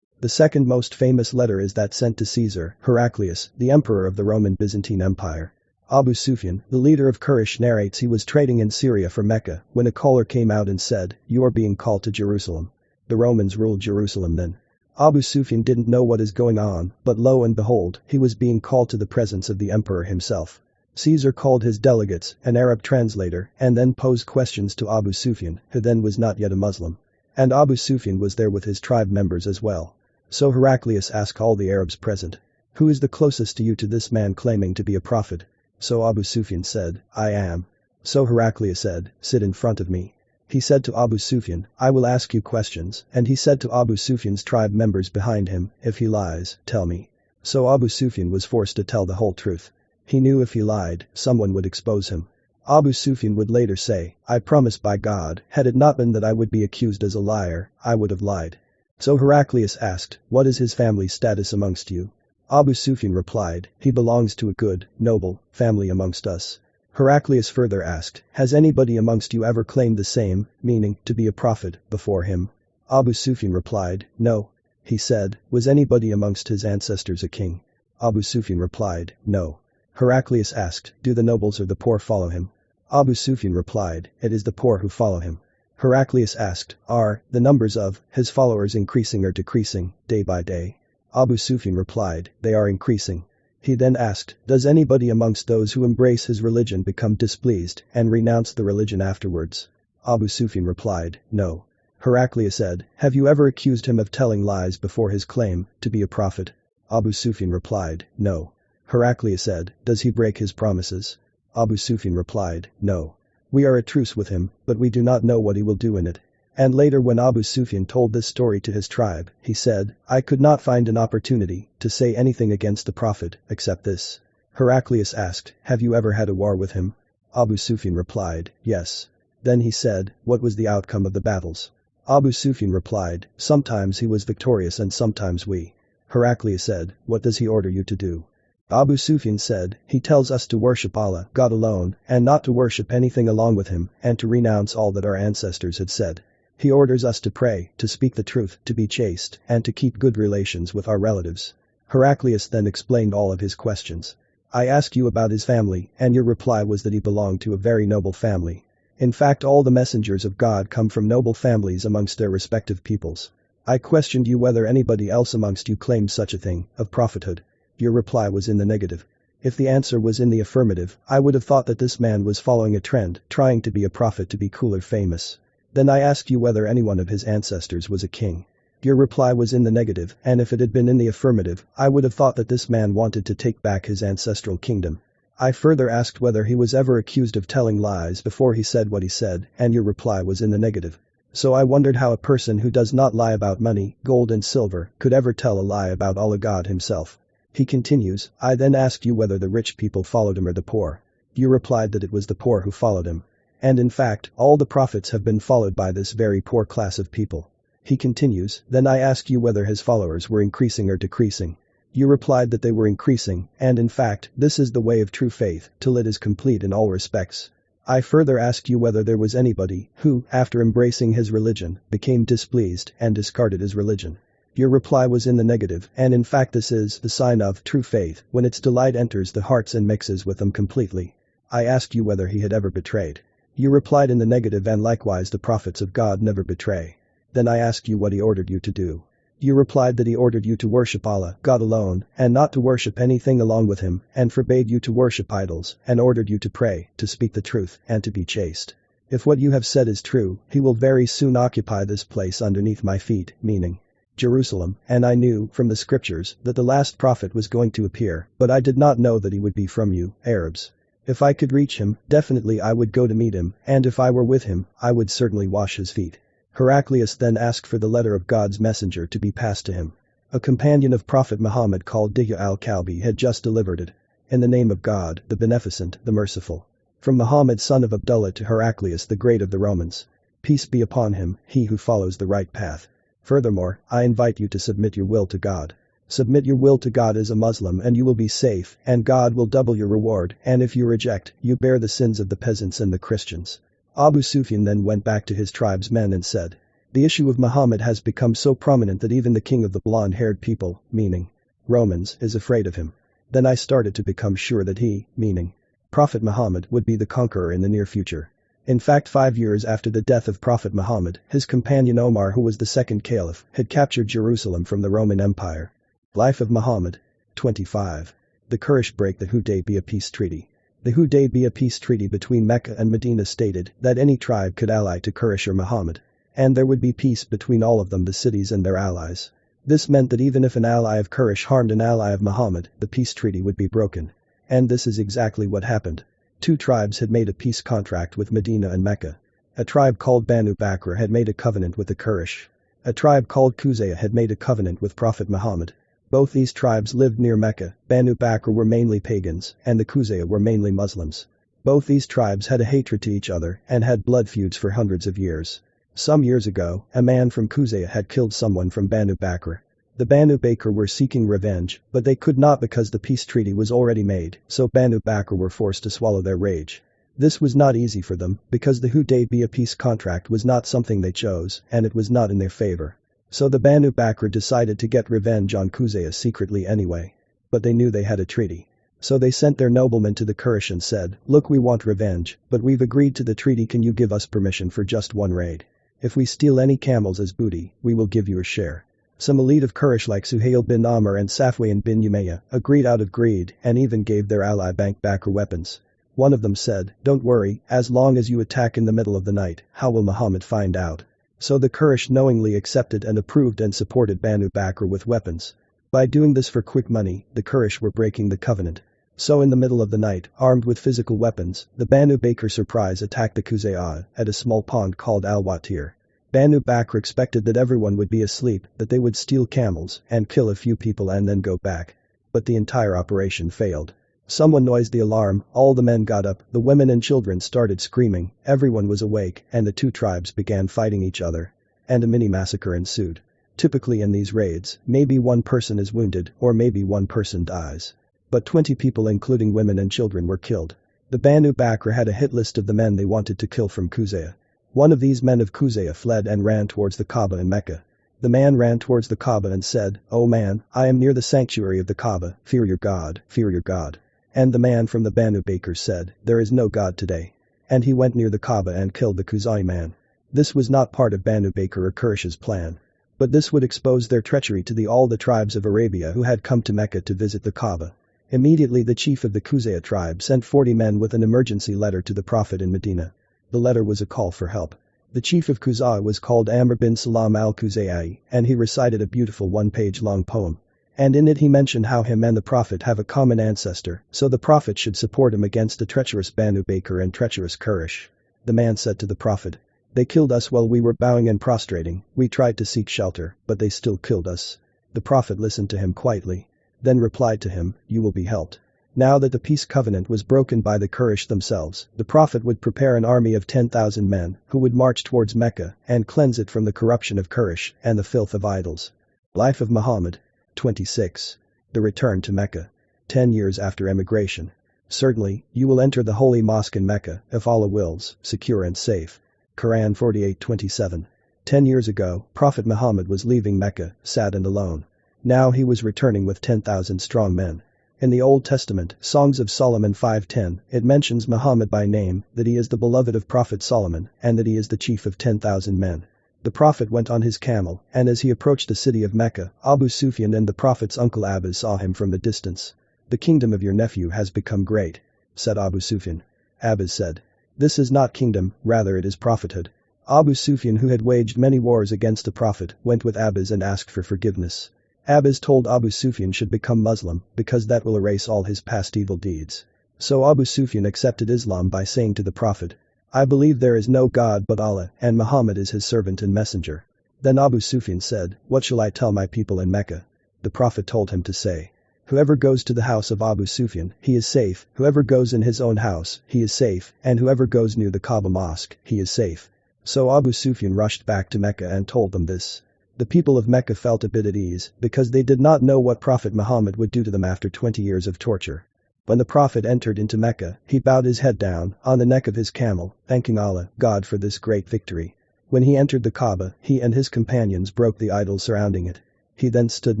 The second most famous letter is that sent to Caesar, Heraclius, the emperor of the Roman Byzantine Empire. Abu Sufyan, the leader of Quraysh, narrates he was trading in Syria for Mecca when a caller came out and said, "You are being called to Jerusalem." The Romans ruled Jerusalem then. Abu Sufyan didn't know what is going on, but lo and behold, he was being called to the presence of the emperor himself. Caesar called his delegates, an Arab translator, and then posed questions to Abu Sufyan, who then was not yet a Muslim. And Abu Sufyan was there with his tribe members as well. So Heraclius asked all the Arabs present, "Who is the closest to you to this man claiming to be a prophet?" So Abu Sufyan said, "I am." So Heraclius said, "Sit in front of me." He said to Abu Sufyan, "I will ask you questions," and he said to Abu Sufyan's tribe members behind him, "If he lies, tell me." So Abu Sufyan was forced to tell the whole truth. He knew if he lied, someone would expose him. Abu Sufyan would later say, "I promise by God, had it not been that I would be accused as a liar, I would have lied." So Heraclius asked, "What is his family's status amongst you?" Abu Sufyan replied, "He belongs to a good, noble family amongst us." Heraclius further asked, "Has anybody amongst you ever claimed the same, meaning, to be a prophet, before him?" Abu Sufyan replied, "No." He said, "Was anybody amongst his ancestors a king?" Abu Sufyan replied, "No." Heraclius asked, "Do the nobles or the poor follow him?" Abu Sufyan replied, "It is the poor who follow him." Heraclius asked, "Are the numbers of his followers increasing or decreasing, day by day?" Abu Sufyan replied, "They are increasing." He then asked, "Does anybody amongst those who embrace his religion become displeased and renounce the religion afterwards?" Abu Sufyan replied, "No." Heraclius said, "Have you ever accused him of telling lies before his claim to be a prophet?" Abu Sufyan replied, "No." Heraclius said, "Does he break his promises?" Abu Sufyan replied, "No. We are at truce with him, but we do not know what he will do in it." And later when Abu Sufyan told this story to his tribe, he said, "I could not find an opportunity to say anything against the Prophet except this." Heraclius asked, have you ever had a war with him? Abu Sufyan replied, yes. Then he said, what was the outcome of the battles? Abu Sufyan replied, sometimes he was victorious and sometimes we. Heraclius said, what does he order you to do? Abu Sufyan said, he tells us to worship Allah, God alone, and not to worship anything along with him, and to renounce all that our ancestors had said. He orders us to pray, to speak the truth, to be chaste, and to keep good relations with our relatives. Heraclius then explained all of his questions. I asked you about his family, and your reply was that he belonged to a very noble family. In fact, all the messengers of God come from noble families amongst their respective peoples. I questioned you whether anybody else amongst you claimed such a thing, of prophethood. Your reply was in the negative. If the answer was in the affirmative, I would have thought that this man was following a trend, trying to be a prophet to be cool or famous. Then I asked you whether any one of his ancestors was a king. Your reply was in the negative, and if it had been in the affirmative, I would have thought that this man wanted to take back his ancestral kingdom. I further asked whether he was ever accused of telling lies before he said what he said, and your reply was in the negative. So I wondered how a person who does not lie about money, gold and silver, could ever tell a lie about Allah God himself. He continues, I then asked you whether the rich people followed him or the poor. You replied that it was the poor who followed him. And in fact, all the prophets have been followed by this very poor class of people. He continues, then I asked you whether his followers were increasing or decreasing. You replied that they were increasing, and in fact, this is the way of true faith, till it is complete in all respects. I further asked you whether there was anybody who, after embracing his religion, became displeased and discarded his religion. Your reply was in the negative, and in fact this is the sign of true faith when its delight enters the hearts and mixes with them completely. I asked you whether he had ever betrayed. You replied in the negative, and likewise the prophets of God never betray. Then I asked you what he ordered you to do. You replied that he ordered you to worship Allah, God alone, and not to worship anything along with him, and forbade you to worship idols, and ordered you to pray, to speak the truth, and to be chaste. If what you have said is true, he will very soon occupy this place underneath my feet, meaning Jerusalem, and I knew, from the scriptures, that the last prophet was going to appear, but I did not know that he would be from you, Arabs. If I could reach him, definitely I would go to meet him, and if I were with him, I would certainly wash his feet. Heraclius then asked for the letter of God's messenger to be passed to him. A companion of Prophet Muhammad called Dihya al-Kalbi had just delivered it. In the name of God, the Beneficent, the Merciful. From Muhammad son of Abdullah to Heraclius the Great of the Romans. Peace be upon him, he who follows the right path. Furthermore, I invite you to submit your will to God. Submit your will to God as a Muslim and you will be safe, and God will double your reward, and if you reject, you bear the sins of the peasants and the Christians. Abu Sufyan then went back to his tribesmen and said, the issue of Muhammad has become so prominent that even the king of the blonde-haired people, meaning Romans, is afraid of him. Then I started to become sure that he, meaning Prophet Muhammad, would be the conqueror in the near future. In fact, 5 years after the death of Prophet Muhammad, his companion Omar, who was the second caliph, had captured Jerusalem from the Roman Empire. Life of Muhammad. 25. The Quraysh break the Hudaybiyah peace treaty. The Hudaybiyah peace treaty between Mecca and Medina stated that any tribe could ally to Quraysh or Muhammad, and there would be peace between all of them, the cities and their allies. This meant that even if an ally of Quraysh harmed an ally of Muhammad, the peace treaty would be broken. And this is exactly what happened. 2 tribes had made a peace contract with Medina and Mecca. A tribe called Banu Bakr had made a covenant with the Quraysh. A tribe called Qusayah had made a covenant with Prophet Muhammad. Both these tribes lived near Mecca. Banu Bakr were mainly pagans, and the Qusayah were mainly Muslims. Both these tribes had a hatred to each other and had blood feuds for hundreds of years. Some years ago, a man from Qusayah had killed someone from Banu Bakr. The Banu Bakr were seeking revenge, but they could not because the peace treaty was already made, so Banu Bakr were forced to swallow their rage. This was not easy for them, because the Hudaybiyah peace contract was not something they chose, and it was not in their favor. So the Banu Bakr decided to get revenge on Qusayah secretly anyway. But they knew they had a treaty. So they sent their noblemen to the Quraysh and said, look, we want revenge, but we've agreed to the treaty, can you give us permission for just one raid? If we steal any camels as booty, we will give you a share. Some elite of Quraysh like Suhail bin Amr and Safwan bin Umayyah agreed out of greed and even gave their ally Banu Bakr weapons. One of them said, don't worry, as long as you attack in the middle of the night, how will Muhammad find out? So the Quraysh knowingly accepted and approved and supported Banu Bakr with weapons. By doing this for quick money, the Quraysh were breaking the covenant. So in the middle of the night, armed with physical weapons, the Banu Bakr surprise attacked the Qusayah at a small pond called Al-Watir. Banu Bakr expected that everyone would be asleep, that they would steal camels and kill a few people and then go back. But the entire operation failed. Someone noised the alarm, all the men got up, the women and children started screaming, everyone was awake, and the two tribes began fighting each other. And a mini massacre ensued. Typically in these raids, maybe one person is wounded, or maybe one person dies. But 20 people including women and children were killed. The Banu Bakr had a hit list of the men they wanted to kill from Qusayah. One of these men of Qusayah fled and ran towards the Kaaba in Mecca. The man ran towards the Kaaba and said, "Oh man, I am near the sanctuary of the Kaaba, fear your God, fear your God." And the man from the Banu Bakr said, "There is no God today." And he went near the Kaaba and killed the Qusay man. This was not part of Banu Bakr or Quraysh's plan. But this would expose their treachery to all the tribes of Arabia who had come to Mecca to visit the Kaaba. Immediately the chief of the Qusayah tribe sent 40 men with an emergency letter to the Prophet in Medina. The letter was a call for help. The chief of Qusayah was called Amr bin Salam al-Qusayyi, and he recited a beautiful one-page long poem. And in it he mentioned how him and the Prophet have a common ancestor, so the Prophet should support him against the treacherous Banu Bakr and treacherous Quraysh. The man said to the Prophet, "They killed us while we were bowing and prostrating, we tried to seek shelter, but they still killed us." The Prophet listened to him quietly. Then replied to him, "You will be helped." Now that the peace covenant was broken by the Quraysh themselves, the Prophet would prepare an army of 10,000 men who would march towards Mecca and cleanse it from the corruption of Quraysh and the filth of idols. Life of Muhammad. 26. The return to Mecca. 10 years after emigration. Certainly, you will enter the holy mosque in Mecca, if Allah wills, secure and safe. Quran 48:27. 10 years ago, Prophet Muhammad was leaving Mecca, sad and alone. Now he was returning with 10,000 strong men. In the Old Testament, Songs of Solomon 5:10, it mentions Muhammad by name, that he is the beloved of Prophet Solomon, and that he is the chief of 10,000 men. The Prophet went on his camel, and as he approached the city of Mecca, Abu Sufyan and the Prophet's uncle Abbas saw him from the distance. "The kingdom of your nephew has become great," said Abu Sufyan. Abbas said, "This is not kingdom, rather it is prophethood." Abu Sufyan, who had waged many wars against the Prophet, went with Abbas and asked for forgiveness. Abbas told Abu Sufyan should become Muslim because that will erase all his past evil deeds. So Abu Sufyan accepted Islam by saying to the Prophet, "I believe there is no God but Allah and Muhammad is his servant and messenger." Then Abu Sufyan said, "What shall I tell my people in Mecca?" The Prophet told him to say, "Whoever goes to the house of Abu Sufyan, he is safe, whoever goes in his own house, he is safe, and whoever goes near the Kaaba mosque, he is safe." So Abu Sufyan rushed back to Mecca and told them this. The people of Mecca felt a bit at ease because they did not know what Prophet Muhammad would do to them after 20 years of torture. When the Prophet entered into Mecca, he bowed his head down on the neck of his camel, thanking Allah, God, for this great victory. When he entered the Kaaba, he and his companions broke the idols surrounding it. He then stood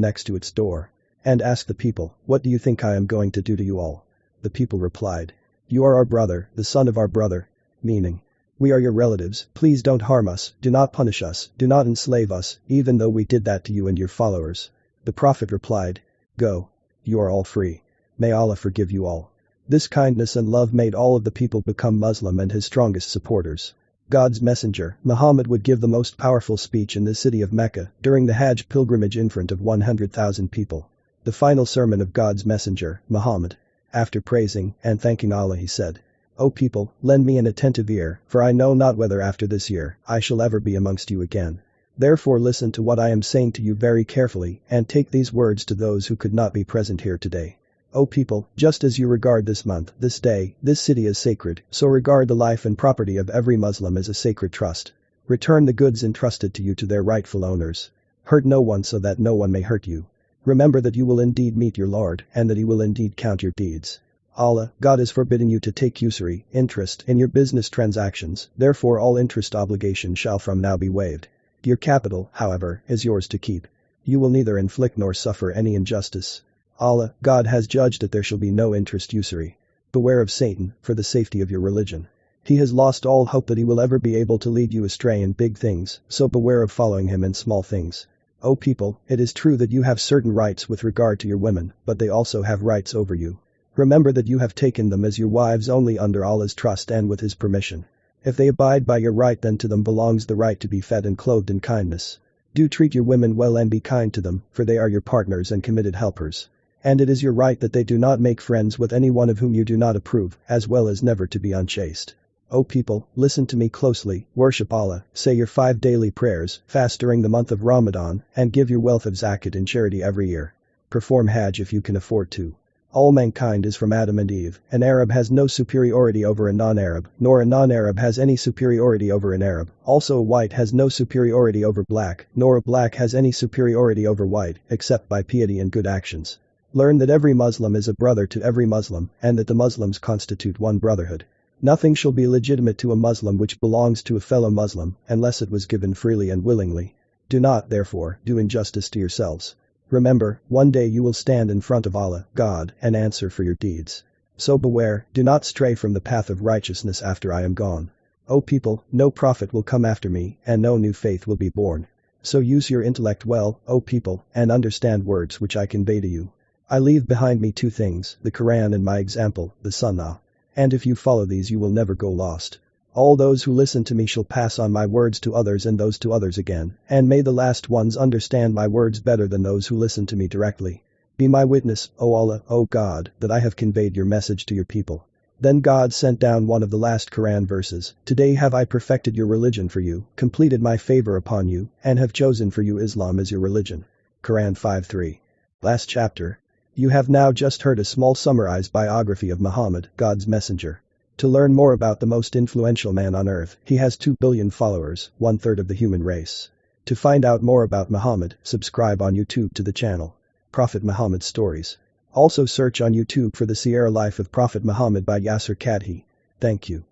next to its door and asked the people, "What do you think I am going to do to you all?" The people replied, "You are our brother, the son of our brother," meaning, "We are your relatives, please don't harm us, do not punish us, do not enslave us, even though we did that to you and your followers." The Prophet replied, "Go. You are all free. May Allah forgive you all." This kindness and love made all of the people become Muslim and his strongest supporters. God's messenger, Muhammad, would give the most powerful speech in the city of Mecca during the Hajj pilgrimage in front of 100,000 people. The final sermon of God's messenger, Muhammad. After praising and thanking Allah, he said, "O people, lend me an attentive ear, for I know not whether after this year I shall ever be amongst you again. Therefore listen to what I am saying to you very carefully and take these words to those who could not be present here today. O people, just as you regard this month, this day, this city as sacred, so regard the life and property of every Muslim as a sacred trust. Return the goods entrusted to you to their rightful owners. Hurt no one so that no one may hurt you. Remember that you will indeed meet your Lord and that he will indeed count your deeds. Allah, God is forbidding you to take usury, interest, in your business transactions, therefore all interest obligation shall from now be waived. Your capital, however, is yours to keep. You will neither inflict nor suffer any injustice. Allah, God has judged that there shall be no interest usury. Beware of Satan, for the safety of your religion. He has lost all hope that he will ever be able to lead you astray in big things, so beware of following him in small things. O people, it is true that you have certain rights with regard to your women, but they also have rights over you. Remember that you have taken them as your wives only under Allah's trust and with his permission. If they abide by your right, then to them belongs the right to be fed and clothed in kindness. Do treat your women well and be kind to them, for they are your partners and committed helpers. And it is your right that they do not make friends with anyone of whom you do not approve, as well as never to be unchaste. O people, listen to me closely, worship Allah, say your 5 daily prayers, fast during the month of Ramadan, and give your wealth of zakat in charity every year. Perform Hajj if you can afford to. All mankind is from Adam and Eve. An Arab has no superiority over a non-Arab, nor a non-Arab has any superiority over an Arab. Also a white has no superiority over black, nor a black has any superiority over white, except by piety and good actions. Learn that every Muslim is a brother to every Muslim, and that the Muslims constitute one brotherhood. Nothing shall be legitimate to a Muslim which belongs to a fellow Muslim, unless it was given freely and willingly. Do not, therefore, do injustice to yourselves. Remember, one day you will stand in front of Allah, God, and answer for your deeds. So beware, do not stray from the path of righteousness after I am gone. O people, no prophet will come after me, and no new faith will be born. So use your intellect well, O people, and understand words which I convey to you. I leave behind me two things, the Quran and my example, the Sunnah. And if you follow these you will never go lost. All those who listen to me shall pass on my words to others and those to others again, and may the last ones understand my words better than those who listen to me directly. Be my witness, O Allah, O God, that I have conveyed your message to your people. Then God sent down one of the last Quran verses. Today have I perfected your religion for you, completed my favor upon you, and have chosen for you Islam as your religion. Quran 5:3. Last chapter. You have now just heard a small summarized biography of Muhammad, God's messenger. To learn more about the most influential man on earth, he has 2 billion followers, 1/3 of the human race. To find out more about Muhammad, subscribe on YouTube to the channel. Prophet Muhammad Stories. Also search on YouTube for the Seerah Life of Prophet Muhammad by Yasir Qadhi. Thank you.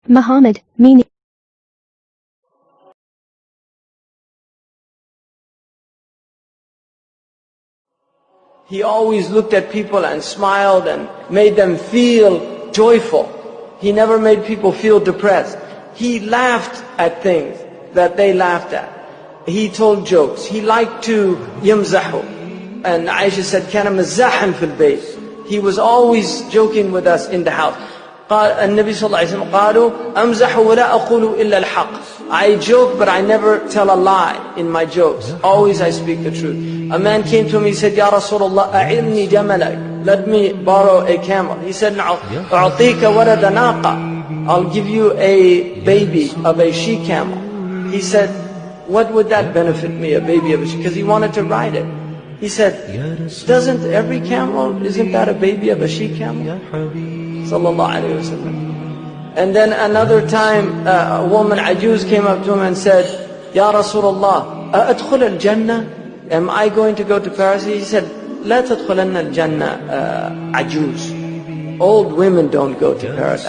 Muhammad, meaning he always looked at people and smiled and made them feel joyful. He never made people feel depressed. He laughed at things that they laughed at. He told jokes. He liked to yamzahu. And Aisha said, كان مزاحا في البيت. He was always joking with us in the house. قال النبي صلى الله عليه وسلم قالوا أمزح ولا أقول إلا الحق. I joke but I never tell a lie in my jokes. Always I speak the truth. A man came to me, he said, Ya Rasulullah, أعرني جملك. Let me borrow a camel. He said, أعطيك ولد ناقة. I'll give you a baby of a she camel. He said, what would that benefit me, a baby of a she? Because he wanted to ride it. He said, doesn't every camel, isn't that a baby of a she camel? Sallallahu alayhi wa sallam. And then another time, a woman, Ajuz, came up to him and said, Ya Rasulullah, أأدخل الجنة? Am I going to go to paradise? He said, لا تدخلن الجنة عجوز. Old women don't go to paradise.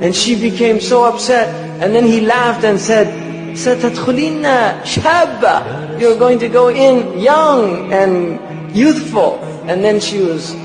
And she became so upset. And then he laughed and said, ستدخلين شابة. You're going to go in young and youthful. And then she was